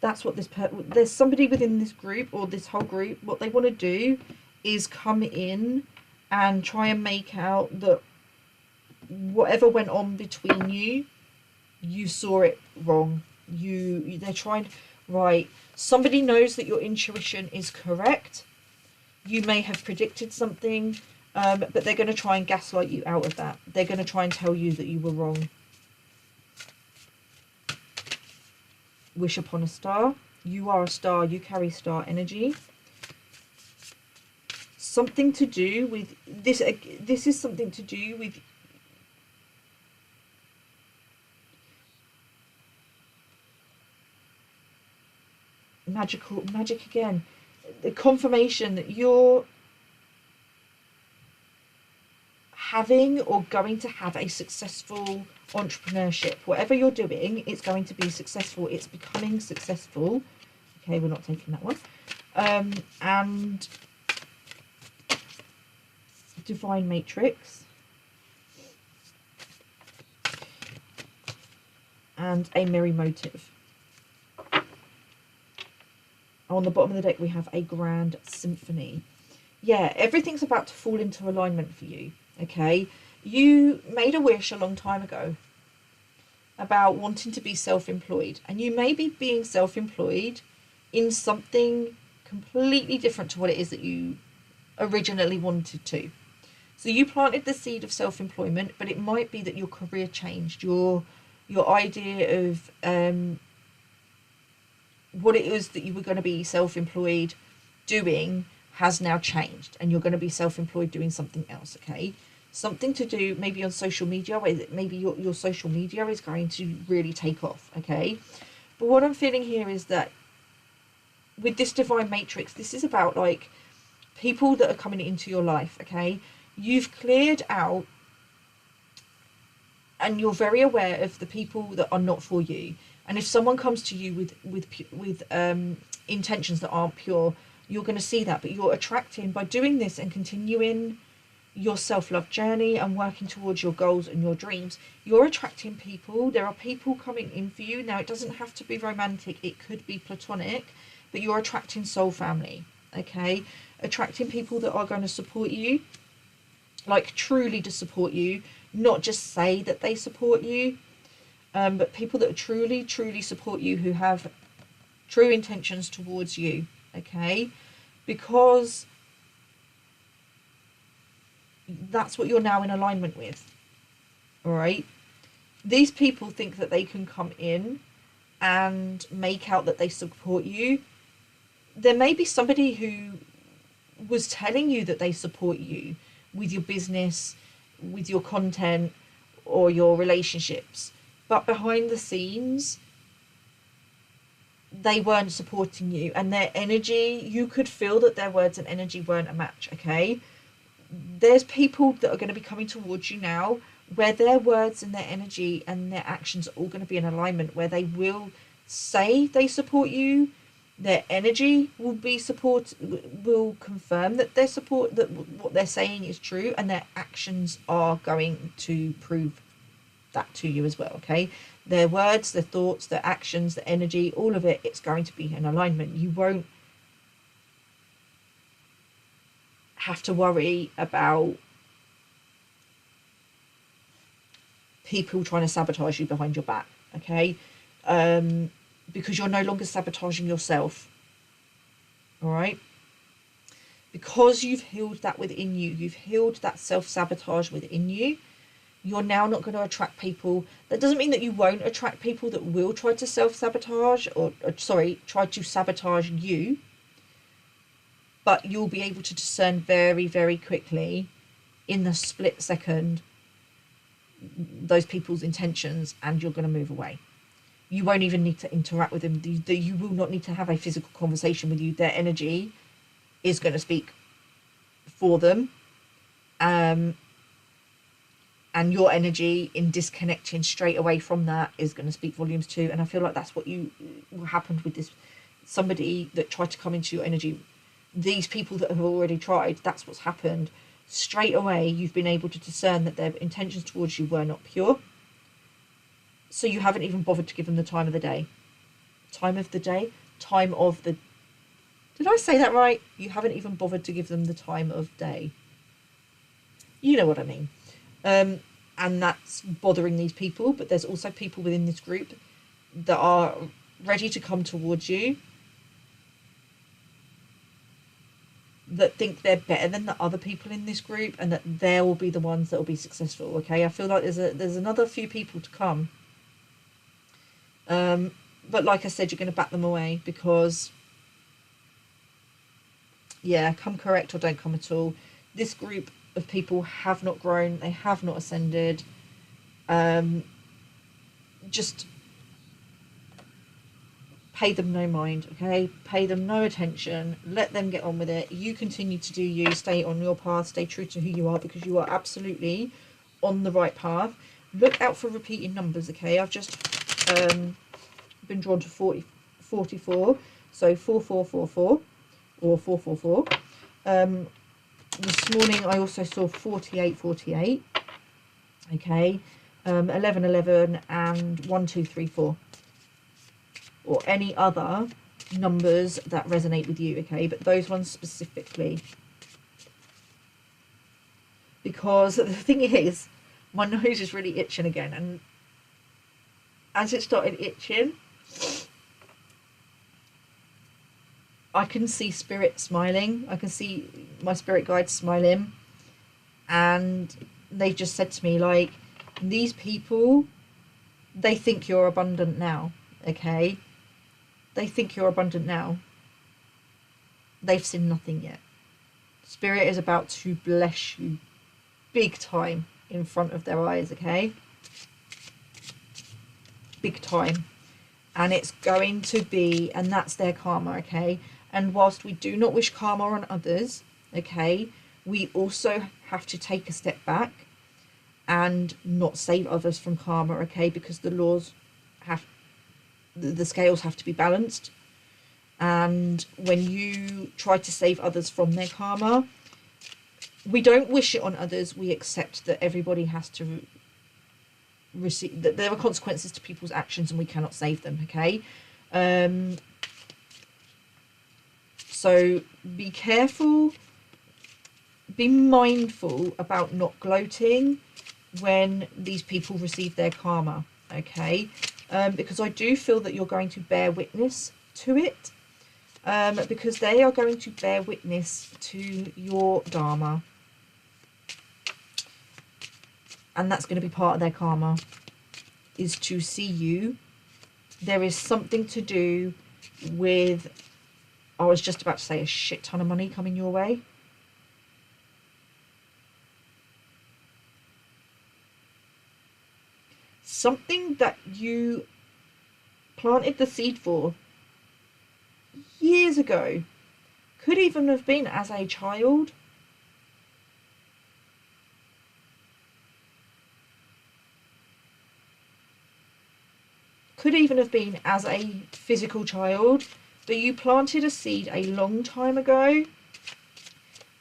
That's what there's somebody within this group, or this whole group, what they want to do is come in and try and make out that whatever went on between you, you saw it wrong. They're trying, right, somebody knows that your intuition is correct. You may have predicted something, but they're going to try and gaslight you out of that. They're going to try and tell you that you were wrong. Wish upon a star. You are a star. You carry star energy. Something to do with this. This is something to do with magic again. The confirmation that you're having or going to have a successful entrepreneurship. Whatever you're doing, it's going to be successful. It's becoming successful. Okay, we're not taking that one. And divine matrix. And a merry motive. On the bottom of the deck, we have a grand symphony. Yeah, everything's about to fall into alignment for you. Okay, you made a wish a long time ago about wanting to be self-employed, and you may be being self-employed in something completely different to what it is that you originally wanted to. So you planted the seed of self-employment, but it might be that your career changed, your idea of what it is that you were going to be self-employed doing has now changed, and you're going to be self-employed doing something else. Okay, something to do maybe on social media, where maybe your social media is going to really take off. Okay, but what I'm feeling here is that with this divine matrix, this is about like people that are coming into your life. Okay, you've cleared out and you're very aware of the people that are not for you, and if someone comes to you with intentions that aren't pure, you're going to see that. But you're attracting, by doing this and continuing your self-love journey and working towards your goals and your dreams, you're attracting people. There are people coming in for you. Now, it doesn't have to be romantic. It could be platonic, but you're attracting soul family, okay? Attracting people that are going to support you, like truly to support you, not just say that they support you, but people that truly, truly support you, who have true intentions towards you. Okay, because that's what you're now in alignment with. All right, these people think that they can come in and make out that they support you. there may be somebody who was telling you that they support you with your business, with your content, or your relationships, but behind the scenes they weren't supporting you, and their energy, you could feel that their words and energy weren't a match. Okay, there's people that are going to be coming towards you now where their words and their energy and their actions are all going to be in alignment, where they will say they support you, their energy will be support, will confirm that their support, that what they're saying is true, and their actions are going to prove that to you as well. Okay, their words, their thoughts, their actions, their energy, all of it, it's going to be in alignment. You won't have to worry about people trying to sabotage you behind your back. Okay, because you're no longer sabotaging yourself. All right, because you've healed that within you, you've healed that self-sabotage within you, you're now not going to attract people. That doesn't mean that you won't attract people that will try to self-sabotage, or sorry, try to sabotage you, but you'll be able to discern very, very quickly, in the split second, those people's intentions, and you're going to move away. You won't even need to interact with them. You will not need to have a physical conversation with you. Their energy is going to speak for them. And your energy in disconnecting straight away from that is going to speak volumes too. And I feel like that's what happened with this, somebody that tried to come into your energy. These people that have already tried, that's what's happened. Straight away, you've been able to discern that their intentions towards you were not pure. So you haven't even bothered to give them the time of the day. Time of the day? Time of the... Did I say that right? You haven't even bothered to give them the time of day. You know what I mean. And that's bothering these people, but there's also people within this group that are ready to come towards you, that think they're better than the other people in this group, and that they will be the ones that will be successful. Okay, I feel like there's another few people to come, but like I said, you're going to bat them away, because yeah, come correct or don't come at all, this group of people have not grown, they have not ascended. Just pay them no mind. Okay, pay them no attention, let them get on with it. You continue to do you, stay on your path, stay true to who you are, because you are absolutely on the right path. Look out for repeating numbers. Okay, I've just been drawn to 44, so 4444 or 444. This morning I also saw 4848, okay, 1111 and 1234, or any other numbers that resonate with you, okay, but those ones specifically, because the thing is, my nose is really itching again, and as it started itching, I can see spirit smiling. I can see my spirit guides smiling, and they just said to me, like, these people, they think you're abundant now. Okay, they think you're abundant now. They've seen nothing yet. Spirit is about to bless you big time in front of their eyes. Okay, big time. And it's going to be, and that's their karma. Okay, and whilst we do not wish karma on others, okay, we also have to take a step back and not save others from karma, okay, because the laws have, the scales have to be balanced. And when you try to save others from their karma, we don't wish it on others, we accept that everybody has to receive, that there are consequences to people's actions and we cannot save them, okay. So be careful, be mindful about not gloating when these people receive their karma, okay, because I do feel that you're going to bear witness to it, because they are going to bear witness to your dharma, and that's going to be part of their karma, is to see you. There is something to do with I was just about to say a shit ton of money coming your way. Something that you planted the seed for years ago, could even have been as a child. Could even have been as a physical child, but you planted a seed a long time ago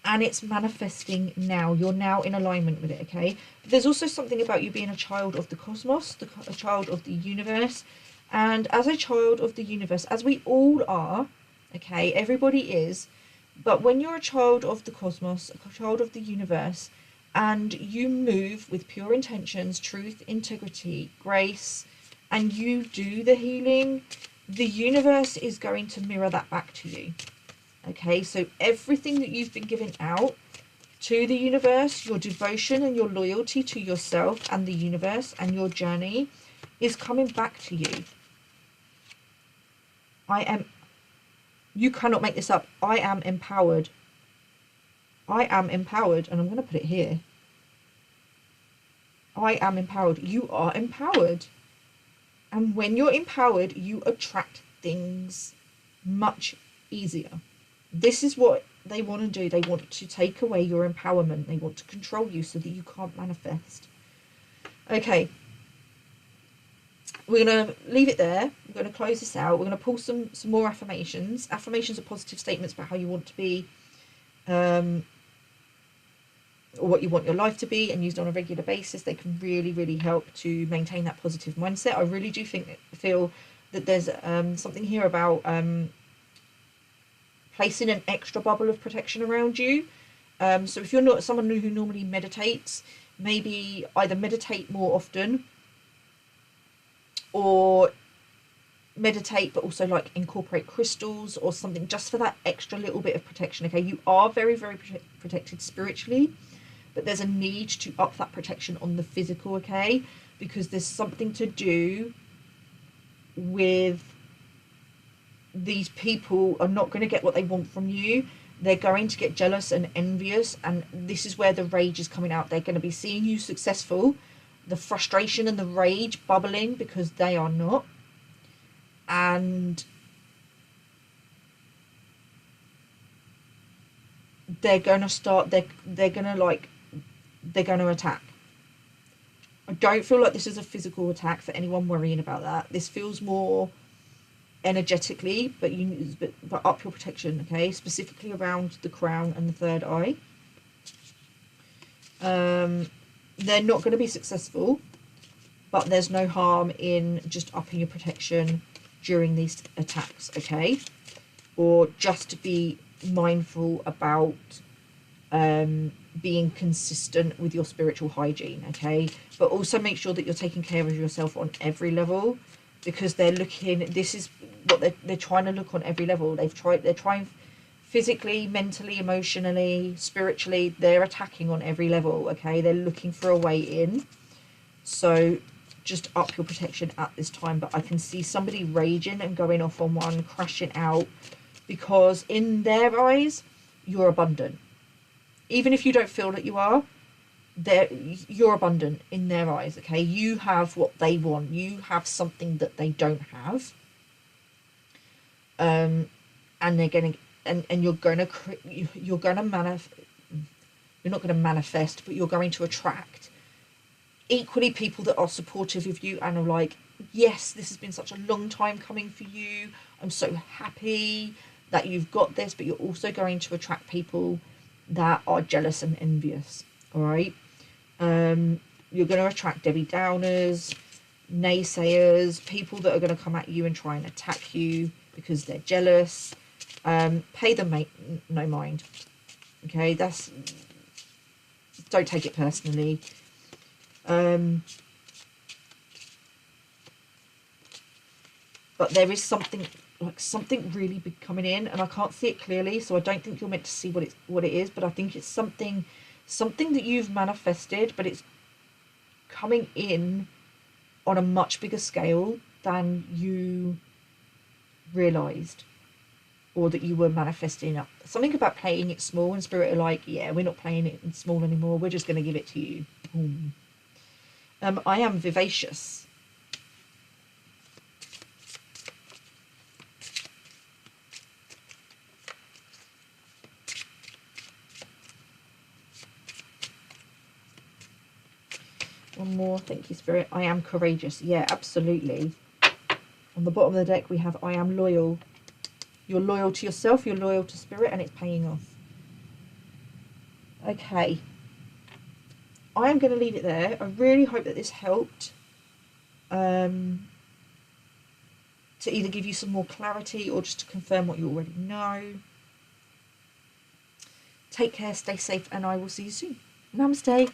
and it's manifesting now. You're now in alignment with it, okay? But there's also something about you being a child of the cosmos, a child of the universe. And as a child of the universe, as we all are, okay, everybody is, but when you're a child of the cosmos, a child of the universe, and you move with pure intentions, truth, integrity, grace, and you do the healing, the universe is going to mirror that back to you. Okay, so everything that you've been giving out to the universe, your devotion and your loyalty to yourself and the universe and your journey is coming back to you. You cannot make this up. I am empowered. I am empowered, and I'm going to put it here. I am empowered. You are empowered. And when you're empowered, you attract things much easier. This is what they want to do. They want to take away your empowerment. They want to control you so that you can't manifest. Okay. We're going to leave it there. We're going to close this out. We're going to pull some more affirmations. Affirmations are positive statements about how you want to be, or what you want your life to be, and used on a regular basis. They can really, really help to maintain that positive mindset. I really do feel that there's something here about placing an extra bubble of protection around you. So if you're not someone who normally meditates, maybe either meditate more often, or meditate but also like incorporate crystals or something, just for that extra little bit of protection. Okay, you are very, very protected spiritually, but there's a need to up that protection on the physical, okay? Because there's something to do with these people are not going to get what they want from you. They're going to get jealous and envious, and this is where the rage is coming out. They're going to be seeing you successful, the frustration and the rage bubbling because they are not. And they're going to start, they're going to attack. I don't feel like this is a physical attack for anyone worrying about that. This feels more energetically, but up your protection, okay? Specifically around the crown and the third eye. They're not going to be successful, but there's no harm in just upping your protection during these attacks, okay? Or just to be mindful about being consistent with your spiritual hygiene, okay? But also make sure that you're taking care of yourself on every level, because they're looking, this is what they're trying to look on every level. They're trying physically, mentally, emotionally, spiritually, they're attacking on every level, okay? They're looking for a way in. So just up your protection at this time. But I can see somebody raging and going off on one, crashing out, because in their eyes, you're abundant. Even if you don't feel that you are, you're abundant in their eyes, okay? You have what they want. You have something that they don't have. And they're going to, and you're not going to manifest, but you're going to attract equally people that are supportive of you and are like, yes, this has been such a long time coming for you. I'm so happy that you've got this. But you're also going to attract people that are jealous and envious, all right? You're going to attract Debbie Downers, naysayers, people that are going to come at you and try and attack you because they're jealous. Pay them no mind, okay? Don't take it personally. But there is something really big coming in, and I can't see it clearly, so I don't think you're meant to see what it is, but I think it's something that you've manifested, but it's coming in on a much bigger scale than you realized, or that you were manifesting up. Something about playing it small, and Spirit are like, yeah, we're not playing it in small anymore. We're just going to give it to you. Boom. I am vivacious. One more. Thank you, Spirit. I am courageous. Yeah, absolutely. On the bottom of the deck, we have I am loyal. You're loyal to yourself, you're loyal to Spirit, and it's paying off. Okay. I am going to leave it there. I really hope that this helped. To either give you some more clarity or just to confirm what you already know. Take care, stay safe, and I will see you soon. Namaste.